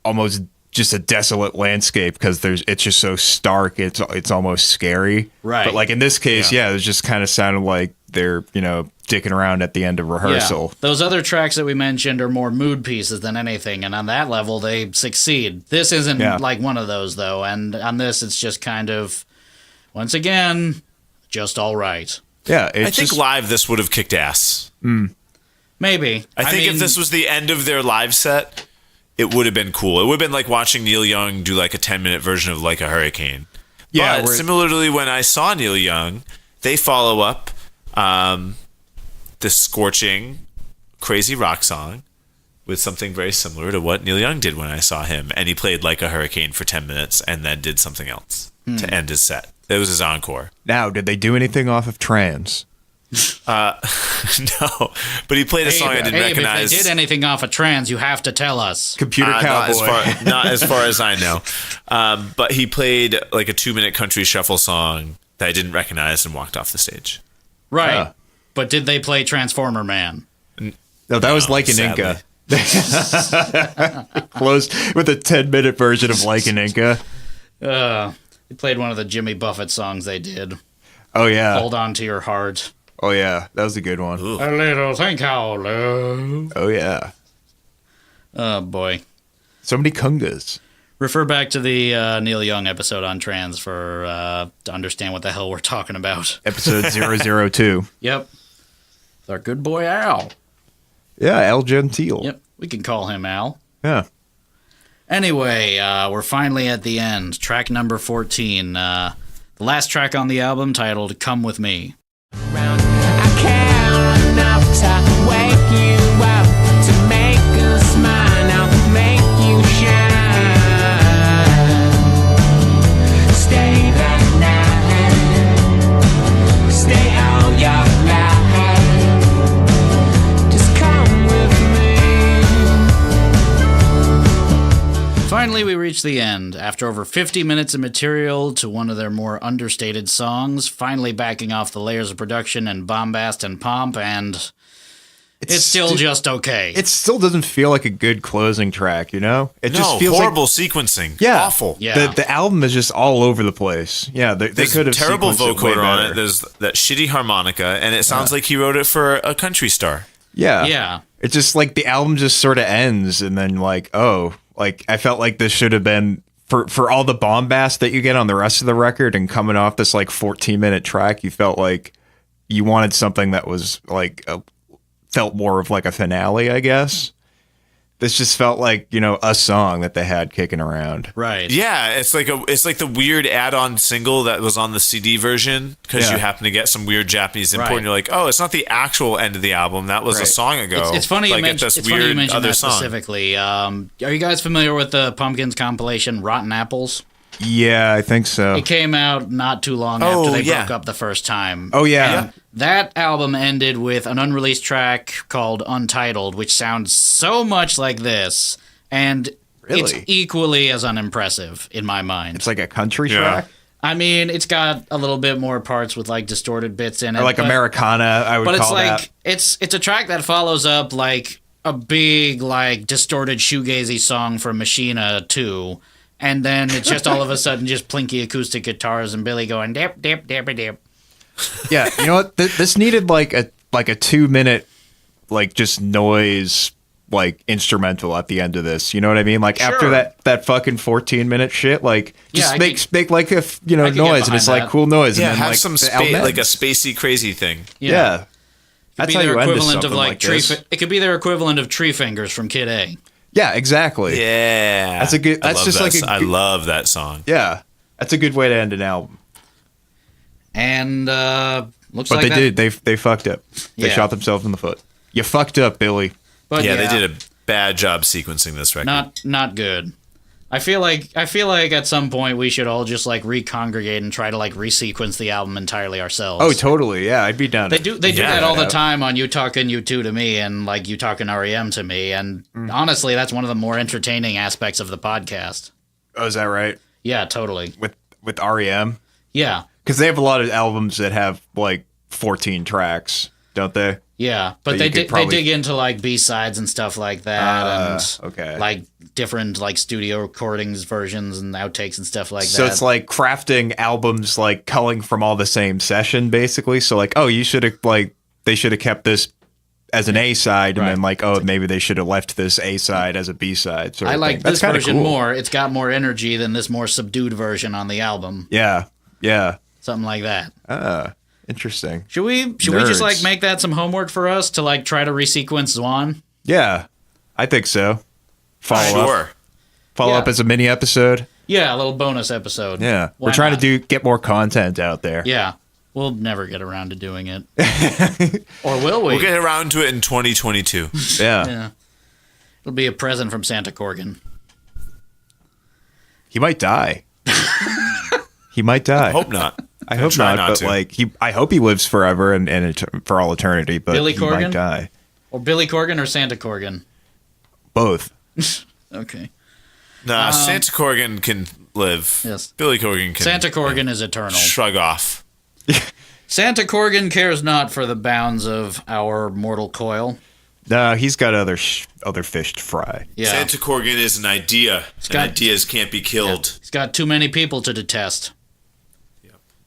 almost just a desolate landscape because it's just so stark. It's almost scary. Right. But like in this case, it was just kind of sounded like they're dicking around at the end of rehearsal. Yeah. Those other tracks that we mentioned are more mood pieces than anything, and on that level they succeed. This isn't like one of those though, and on this it's just kind of, once again, just all right. Yeah, I think live this would have kicked ass. Maybe. I think if this was the end of their live set, it would have been cool. It would have been like watching Neil Young do like a 10-minute version of Like a Hurricane. Yeah, but similarly, when I saw Neil Young, they follow up this scorching, crazy rock song with something very similar to what Neil Young did when I saw him. And he played Like a Hurricane for 10 minutes and then did something else to end his set. It was his encore. Now, did they do anything off of Trans? No, but he played a song I didn't recognize. If they did anything off of Trans, you have to tell us. Computer Cowboy. Not as far as I know. But he played like a 2-minute country shuffle song that I didn't recognize and walked off the stage. Right. But did they play Transformer Man? No, that was Like an Inca. Closed with a 10-minute version of Like an Inca. They played one of the Jimmy Buffett songs they did. Oh, yeah. Hold On to Your Heart. Oh, yeah. That was a good one. Ooh. A little thing called love. Oh, yeah. Oh, boy. So many congas. Refer back to the Neil Young episode on Trans to understand what the hell we're talking about. Episode 002. Yep. It's our good boy Al. Yeah, Al Gentile. Yep, we can call him Al. Yeah. Anyway, we're finally at the end. Track number 14. The last track on the album, titled Come With Me. I care enough to wake you up, to make us mine, I'll make you shine. Stay that night, stay all your life, just come with me. Finally, we reach the end. After over 50 minutes of material to one of their more understated songs, finally backing off the layers of production and bombast and pomp, and it's still just okay. It still doesn't feel like a good closing track, you know? It just feels horrible sequencing. Yeah. Awful. Yeah. The album is just all over the place. Yeah, they could have terrible sequenced it way vocoder on better. it. There's that shitty harmonica, and it sounds like he wrote it for a country star. Yeah. Yeah. It's just like the album just sort of ends, and then like, oh, like I felt like this should have been for all the bombast that you get on the rest of the record, and coming off this like 14-minute track, you felt like you wanted something that was like felt more of like a finale, I guess. This just felt like, you know, a song that they had kicking around. Right. Yeah, it's like the weird add-on single that was on the CD version because you happen to get some weird Japanese import. Right. And you're like, oh, it's not the actual end of the album. That was a song ago. It's funny you like, mentioned that song. specifically. Are you guys familiar with the Pumpkins compilation Rotten Apples? Yeah, I think so. It came out not too long after they broke up the first time. Oh, yeah. And that album ended with an unreleased track called Untitled, which sounds so much like this, and it's Really? equally as unimpressive in my mind. It's like a country Yeah. track. I mean, it's got a little bit more parts with like distorted bits in it. Or like but- Americana, I would But it's call like that. it's a track that follows up like a big like distorted shoegazy song from Machina 2, and then it's just all of a sudden just plinky acoustic guitars and Billy going dip dip dip dip. Yeah, you know what? This needed like a 2-minute like just noise like instrumental at the end of this. You know what I mean? Like after Sure. that fucking 14-minute shit, like Yeah, just I make like a I could get noise, and behind it's like that. cool noise. Yeah, and then, have like, some the album like a ends. spacey crazy thing. Yeah. That's Be how their you end to equivalent of something like, like tree. this. It could be their equivalent of Tree Fingers from Kid A. Yeah, exactly. Yeah, That's a good- I that's love just that like a s- I good- love that song. Yeah, that's a good way to end an album. And looks But like they that, did. They fucked up. They Yeah. shot themselves in the foot. You fucked up, Billy. But Yeah, they did a bad job sequencing this record. not good. I feel like at some point we should all just like recongregate and try to like resequence the album entirely ourselves. Oh, totally. Yeah, I'd be down. They do Yeah, that all the yeah. time on You Talkin' U2 to me and like You Talkin' REM to me, and Mm. honestly that's one of the more entertaining aspects of the podcast. Oh, is that right? Yeah, totally. With REM, Yeah. because they have a lot of albums that have like 14 tracks, don't they? Yeah, but But they you could probably- they dig into like B-sides and stuff like that, and okay. like different like studio recordings versions and outtakes and stuff like So that. it's like crafting albums like culling from all the same session, basically. So like, oh, you should have like they should have kept this as an A side, and Right. then like, oh, maybe they should have left this A side as a B side. I like That's this kinda version cool. more. It's got more energy than this more subdued version on the album. Yeah, yeah. Something like that. Interesting. Should we just like Nerds. make that some homework for us to like try to resequence Zwan? Yeah, I think so. Follow Sure. Follow Yeah. up as a mini episode. Yeah, a little bonus episode. Yeah, Why we're trying not? to get more content out there. Yeah. We'll never get around to doing it. Or will we? We'll get around to it in 2022. Yeah. Yeah. It'll be a present from Santa Corgan. He might die. He might die. Hope not. I hope try not, not but to. like I hope he lives forever and for all eternity. But Billy he Corgan? might die. Or Billy Corgan or Santa Corgan? Both. Okay. Nah, Santa Corgan can live. Yes. Billy Corgan can Santa Corgan is eternal. shrug off. Santa Corgan cares not for the bounds of our mortal coil. No, he's got other fish to fry. Yeah. Santa Corgan is an idea, and got- ideas can't be killed. He's got too many people to detest.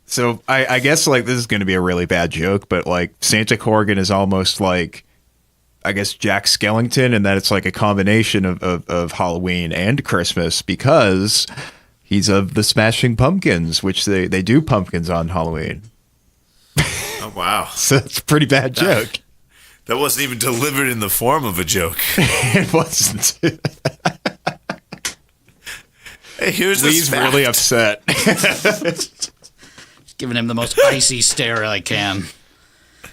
So I guess like this is going to be a really bad joke, but like Santa Corgan is almost like, I guess, Jack Skellington, and that it's like a combination of Halloween and Christmas because he's of the Smashing Pumpkins, which they do pumpkins on Halloween. Oh, wow. So it's a pretty bad joke. That wasn't even delivered in the form of a joke. It wasn't. Hey, here's this Lee's fact. really upset. Giving him the most icy stare I can.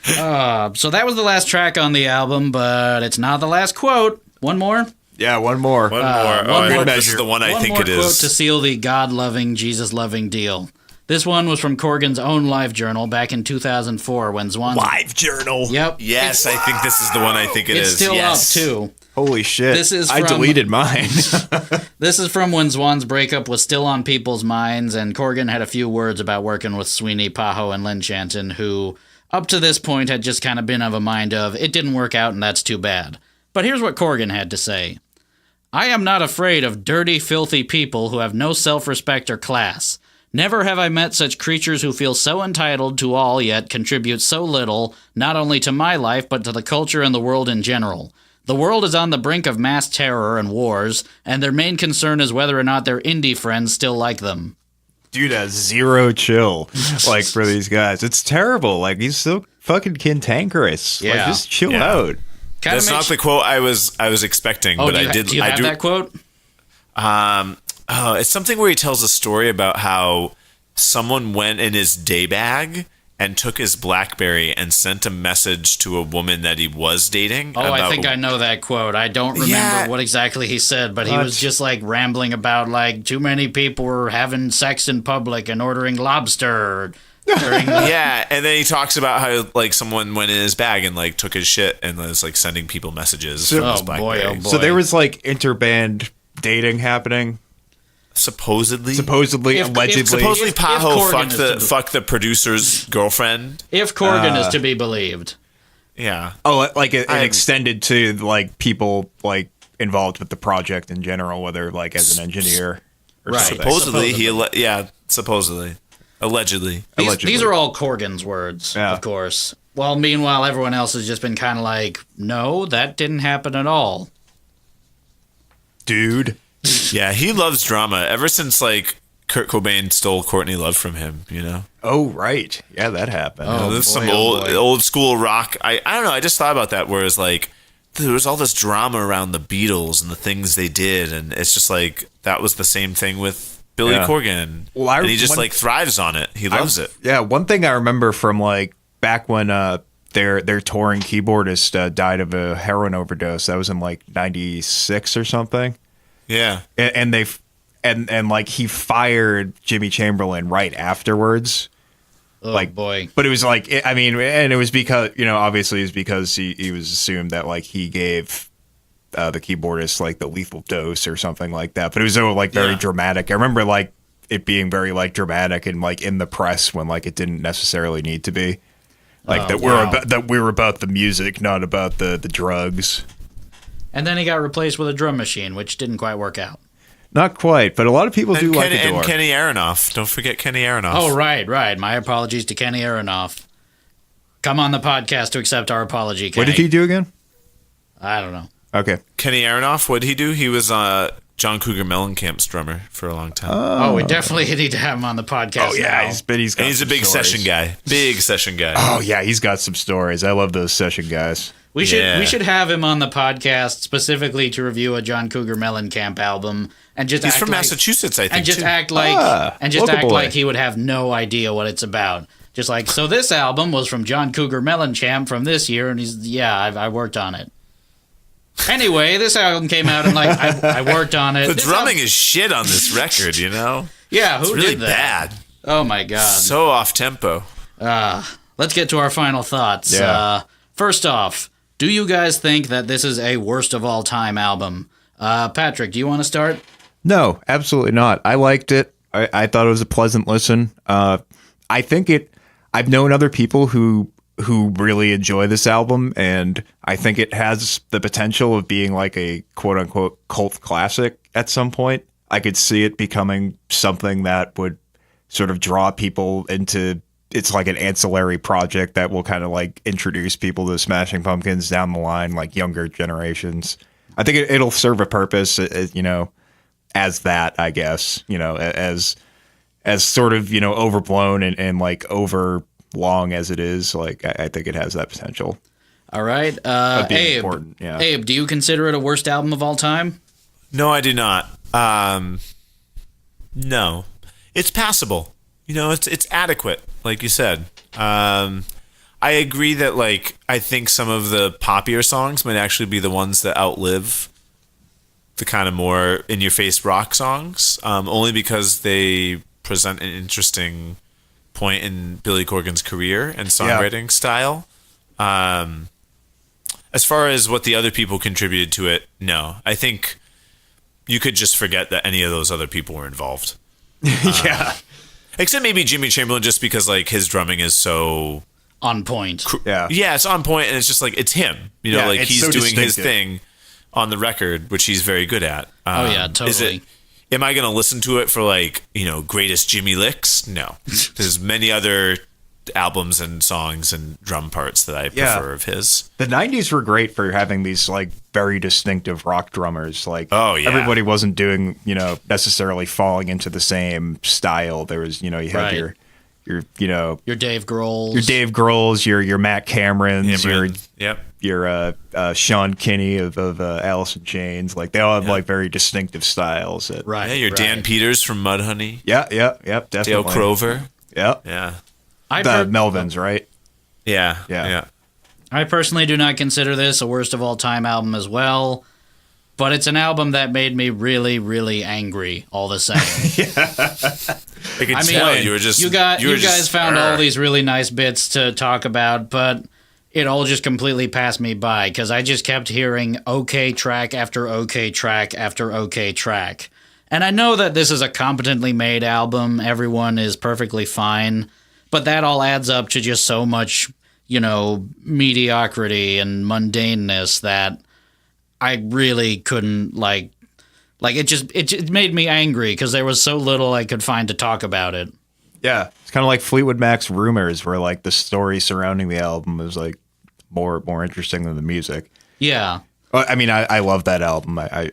So that was the last track on the album, but it's not the last quote. One more? Yeah, one more. One more. one I more hope this is the one I One think more it quote is. to seal the God-loving, Jesus-loving deal. This one was from Corgan's own live journal back in 2004 when Zwan... Live journal. Yep. Yes, I think this is the one I think it It's is. still yes. up, too. Holy shit. This is I from- deleted mine. This is from when Zwan's breakup was still on people's minds, and Corgan had a few words about working with Sweeney, Pajo, and Lynn Shanton, who up to this point had just kind of been of a mind of, it didn't work out and that's too bad. But here's what Corgan had to say. I am not afraid of dirty, filthy people who have no self-respect or class. Never have I met such creatures who feel so entitled to all yet contribute so little, not only to my life, but to the culture and the world in general. The world is on the brink of mass terror and wars, and their main concern is whether or not their indie friends still like them. Dude has zero chill, like, for these guys. It's terrible. Like, he's so fucking cantankerous. Yeah. Like, just chill Yeah. out. That's not the quote I was expecting, but I did. Do you have that quote? It's something where he tells a story about how someone went in his day bag and took his BlackBerry and sent a message to a woman that he was dating. Oh, I think I know that quote. I don't remember what exactly he said, but he was just like rambling about like too many people were having sex in public and ordering lobster. Yeah, and then he talks about how like someone went in his bag and like took his shit and was like sending people messages from his BlackBerry. Oh boy. So there was like interband dating happening. Supposedly, allegedly. Supposedly, If Paho Corgan fucked the producer's girlfriend. If Corgan is to be believed. Yeah. Oh, like it extended to like people like involved with the project in general, whether like as an engineer or Right. something. Supposedly. Allegedly. These are all Corgan's words, Yeah. of course. Well, meanwhile, everyone else has just been kind of like, no, that didn't happen at all. Dude. Yeah, he loves drama. Ever since like Kurt Cobain stole Courtney Love from him, you know. Oh right, yeah, that happened. There's some boy. old school rock. I don't know. I just thought about that. Whereas like there was all this drama around the Beatles and the things they did, and it's just like that was the same thing with Billy Corgan. Well, and he just like thrives on it. He loves it. Yeah, one thing I remember from like back when their touring keyboardist died of a heroin overdose. That was in like '96 or something. Yeah. And they like he fired Jimmy Chamberlain right afterwards. Oh, boy. But it was like, I mean, and it was because, you know, obviously it was because he was assumed that like he gave the keyboardist like the lethal dose or something like that. But it was like very dramatic. I remember like it being very like dramatic and like in the press when like it didn't necessarily need to be. Like we're about the music, not about the drugs. And then he got replaced with a drum machine, which didn't quite work out. Not quite, but a lot of people do like Adore. And Kenny Aronoff. Don't forget Kenny Aronoff. Oh, right. My apologies to Kenny Aronoff. Come on the podcast to accept our apology, Kenny. What did he do again? I don't know. Okay. Kenny Aronoff, what did he do? He was John Cougar Mellencamp's drummer for a long time. Oh, we definitely need to have him on the podcast. Oh, yeah. now. He's a big session guy. Big session guy. Oh, yeah. He's got some stories. I love those session guys. We should have him on the podcast specifically to review a John Cougar Mellencamp album and just He's act from like, Massachusetts, I think. and just too. act like local boy. like he would have no idea what it's about. Just like, so this album was from John Cougar Mellencamp from this year, and I worked on it. Anyway, this album came out and like I worked on it. The drumming is shit on this record, you know? Yeah, who It's really did that? bad. Oh my god. So off tempo. Let's get to our final thoughts. Yeah. First off, do you guys think that this is a worst of all time album? Patrick, do you want to start? No, absolutely not. I liked it. I thought it was a pleasant listen. I think I've known other people who really enjoy this album, and I think it has the potential of being like a quote unquote cult classic at some point. I could see it becoming something that would sort of draw people into. It's like an ancillary project that will kind of like introduce people to Smashing Pumpkins down the line, like younger generations. I think it'll serve a purpose, you know, as that, I guess, you know, as sort of, you know, overblown and like over long as it is. Like, I think it has that potential. All right. Of being Abe, important, yeah. Abe, do you consider it a worst album of all time? No, I do not. No. It's passable. You know, it's adequate, like you said. I agree that, like, I think some of the poppier songs might actually be the ones that outlive the kind of more in-your-face rock songs, only because they present an interesting point in Billy Corgan's career and songwriting style. As far as what the other people contributed to it, no. I think you could just forget that any of those other people were involved. Yeah. Except maybe Jimmy Chamberlain, just because like his drumming is so on point. Yeah. Yeah, it's on point, and it's just like it's him. You know, Yeah, like it's he's so doing his distinctive. thing on the record, which he's very good at. Oh, yeah, totally. Am I going to listen to it for like, you know, greatest Jimmy licks? No. There's many other albums and songs and drum parts that I prefer of his. The 90s were great for having these like very distinctive rock drummers. Like, Oh, yeah. everybody wasn't doing, you know, necessarily falling into the same style. There was, you know, you had Right. your you know, Your Dave Grohl. your Dave Grohls, your Matt Camerons, Yep. your Sean Kinney of Alice in Chains. Like, they all have like very distinctive styles. Right. Yeah, your Dan right. Peters from Mudhoney. Yeah, definitely. Dale Crover. Yeah. Yeah. The Melvins, right? Yeah. Yeah. Yeah. I personally do not consider this a worst of all time album as well, but it's an album that made me really, really angry all the same. I can I mean, tell you were just you guys found all Urgh. these really nice bits to talk about, but it all just completely passed me by because I just kept hearing okay track after okay track after okay track. And I know that this is a competently made album, everyone is perfectly fine, but that all adds up to just so much, you know, mediocrity and mundaneness that I really couldn't like it made me angry because there was so little I could find to talk about it. Yeah. It's kind of like Fleetwood Mac's Rumors, where like the story surrounding the album is like more interesting than the music. Yeah. Well, I mean, I love that album. I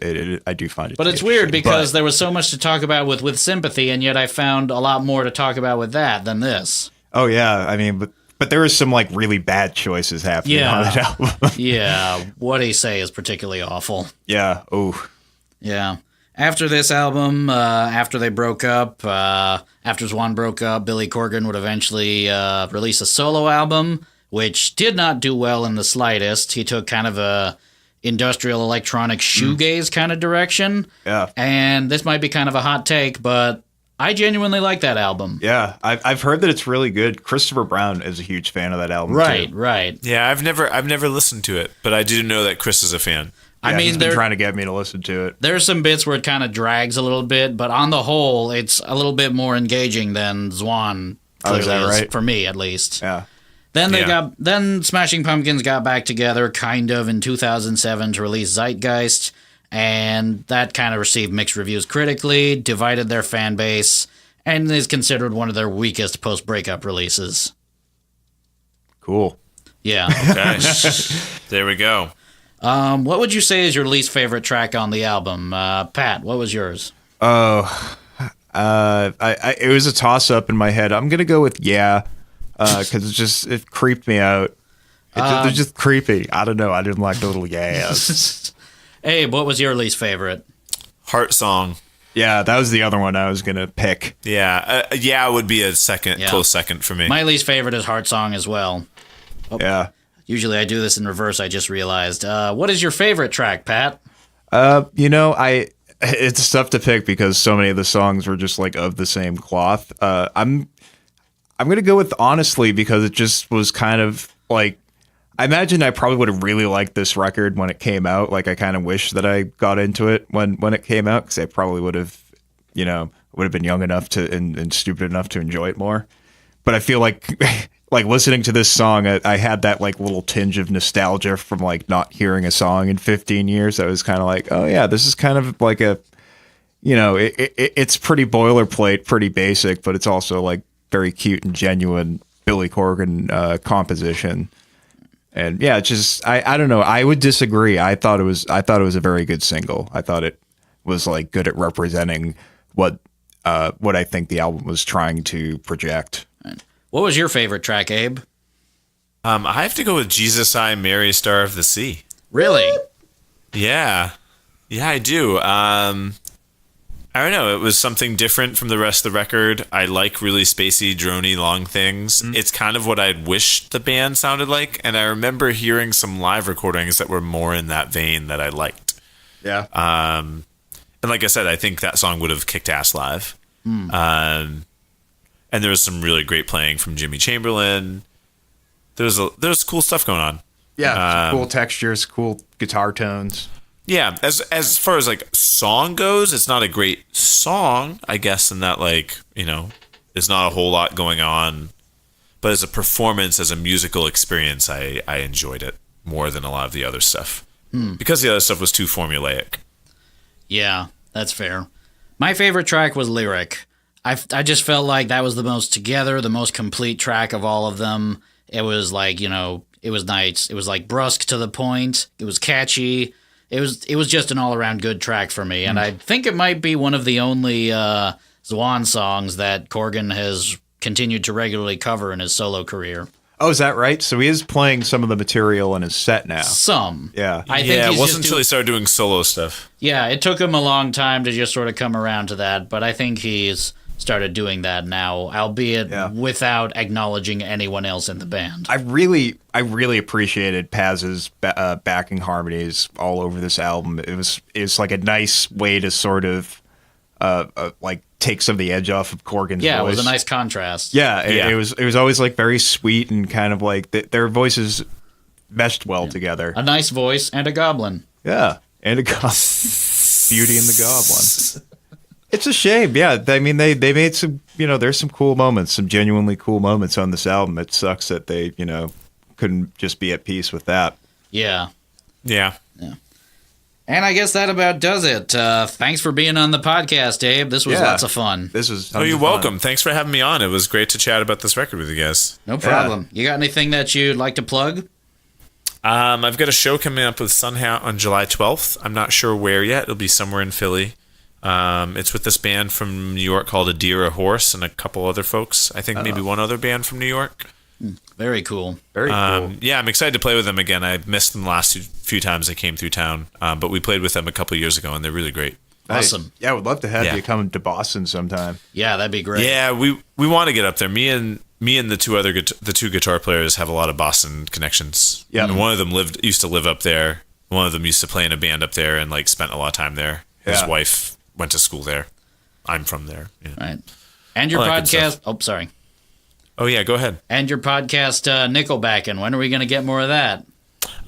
do find it. But to it's be weird interesting. because But- there was so much to talk about with Sympathy, and yet I found a lot more to talk about with that than this. Oh yeah, I mean, but there was some like really bad choices happening Yeah. on that album. Yeah, What He Say is particularly awful. Yeah. Oh. Yeah. After this album, after they broke up, after Zwan broke up, Billy Corgan would eventually release a solo album, which did not do well in the slightest. He took kind of a industrial electronic shoegaze kind of direction. Yeah. And this might be kind of a hot take, but I genuinely like that album. Yeah. I've heard that it's really good. Christopher Brown is a huge fan of that album. Right, Too. right. Yeah, I've never listened to it, but I do know that Chris is a fan. I Yeah, mean, he's been trying to get me to listen to it. there's some bits where it kind of drags a little bit, but on the whole, it's a little bit more engaging than Zwan. Oh, is that clearly right? For me, at least. Yeah. Then Smashing Pumpkins got back together kind of in 2007 to release Zeitgeist, and that kind of received mixed reviews critically, divided their fan base, and is considered one of their weakest post-breakup releases. Cool. Yeah. Okay. There we go. What would you say is your least favorite track on the album? Pat, what was yours? Oh, it was a toss up in my head. I'm gonna go with because it creeped me out. It's just creepy. I don't know. I didn't like the little yes. Abe, what was your least favorite? Heart Song. Yeah, that was the other one I was gonna pick. Yeah. Yeah would be a Yeah. close second for me. My least favorite is Heart Song as well. Yeah. Usually I do this in reverse, I just realized. What is your favorite track, Pat? It's tough to pick because so many of the songs were just like of the same cloth. I'm gonna go with Honestly because it just was kind of like I imagine I probably would have really liked this record when it came out. Like I kind of wish that I got into it when it came out because I probably would have, would have been young enough to and stupid enough to enjoy it more. But I feel like like listening to this song, I had that like little tinge of nostalgia from like not hearing a song in 15 years. I was kind of like, oh yeah, this is kind of like a, it's pretty boilerplate, pretty basic, but it's also like very cute and genuine Billy Corgan composition. And yeah, it's just I don't know. I would disagree. I thought it was a very good single. I thought it was like good at representing what I think the album was trying to project. What was your favorite track, Abe? I have to go with Jesus I, Mary, Star of the Sea. Really? Yeah. Yeah, I do. I don't know. It was something different from the rest of the record. I like really spacey, drony, long things. It's kind of what I'd wish the band sounded like. And I remember hearing some live recordings that were more in that vein that I liked. Yeah. And like I said, I think that song would have kicked ass live. And there was some really great playing from Jimmy Chamberlain. There's cool stuff going on. Yeah. Cool textures, cool guitar tones. Yeah, as far as like song goes, it's not a great song, I guess, in that like, there's not a whole lot going on. but as a performance, as a musical experience, I enjoyed it more than a lot of the other stuff. Because the other stuff was too formulaic. Yeah, that's fair. My favorite track was Lyric. I just felt like that was the most together, the most complete track of all of them. It was like, it was nice. It was like brusque to the point. It was catchy. It was just an all-around good track for me. And I think it might be one of the only Zwan songs that Corgan has continued to regularly cover in his solo career. Oh, is that right? So he is playing some of the material in his set now. Some. Yeah. I think It he's wasn't just until he started doing solo stuff. Yeah, it took him a long time to just sort of come around to that, but I think he's started doing that now, albeit without acknowledging anyone else in the band. I really appreciated Paz's backing harmonies all over this album. It was like a nice way to sort of like take some of the edge off of Corgan's voice. It was a nice contrast. Yeah, it was always like very sweet and kind of like their voices meshed well together. A nice voice and a goblin. Yeah, and a goblin. Beauty and the Goblin. It's a shame. Yeah, I mean they made some, there's some cool moments, some genuinely cool moments on this album. It sucks that they, couldn't just be at peace with that. Yeah. Yeah. And I guess that about does it. Thanks for being on the podcast, Abe. This was lots of fun. This was. Oh, you're welcome. Thanks for having me on. It was great to chat about this record with you guys. No problem. You got anything that you'd like to plug? I've got a show coming up with Sunhat on July 12th. I'm not sure where yet. It'll be somewhere in Philly. It's with this band from New York called A Deer, a Horse, and a couple other folks. I think maybe one other band from New York. Very cool. Very cool. Yeah, I'm excited to play with them again. I missed them the last few times I came through town, but we played with them a couple years ago, and they're really great. Awesome. Yeah, I would love to have you come to Boston sometime. Yeah, that'd be great. Yeah, we want to get up there. Me and the two guitar players have a lot of Boston connections. Yeah, and one of them used to live up there. One of them used to play in a band up there and spent a lot of time there. His wife went to school there. I'm from there. Yeah. Right. And your podcast. Oh, sorry. Oh yeah, go ahead. And your podcast, Nickelbackin. When are we going to get more of that?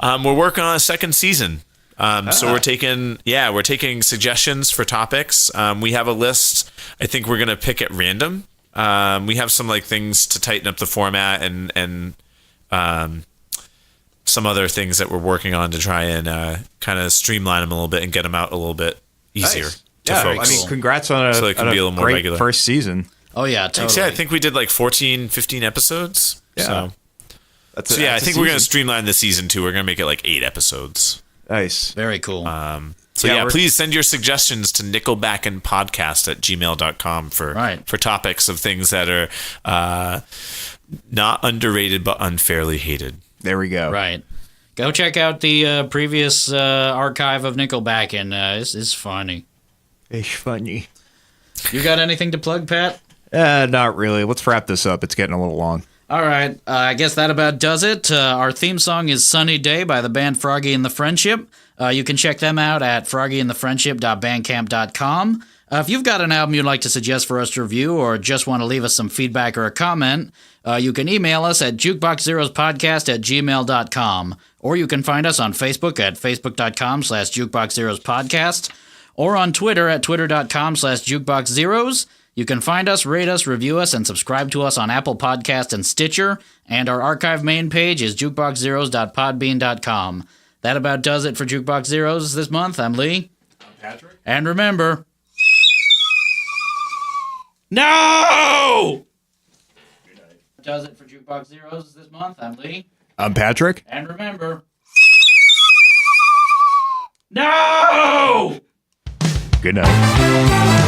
We're working on a second season. So we're taking suggestions for topics. We have a list. I think we're going to pick at random. We have some things to tighten up the format and some other things that we're working on to try and kind of streamline them a little bit and get them out a little bit easier to folks. I mean, congrats on a, so they can be a little more great regular. First season. Oh yeah, totally. Yeah, I think we did 14, 15 episodes. Yeah. I think we're going to streamline the season too. We're going to make it 8 episodes. Nice. Very cool. Please send your suggestions to nickelbackinpodcast@gmail.com for topics of things that are not underrated but unfairly hated. There we go. Right. Go check out the previous archive of Nickelbackin. It's funny. It's funny. You got anything to plug, Pat? Not really. Let's wrap this up. It's getting a little long. All right. I guess that about does it. Our theme song is Sunny Day by the band Froggy and the Friendship. You can check them out at froggyandthefriendship.bandcamp.com. If you've got an album you'd like to suggest for us to review or just want to leave us some feedback or a comment, you can email us at jukeboxzeroespodcast@gmail.com. Or you can find us on Facebook at facebook.com/jukeboxzeroespodcast or on Twitter at twitter.com/jukeboxzeroes. You can find us, rate us, review us, and subscribe to us on Apple Podcasts and Stitcher. And our archive main page is jukeboxzeroes.podbean.com. That about does it for Jukebox Zeroes this month. I'm Lee. I'm Patrick. And remember... No! Good night. Does it for Jukebox Zeroes this month. I'm Lee. I'm Patrick. And remember... No! Good night.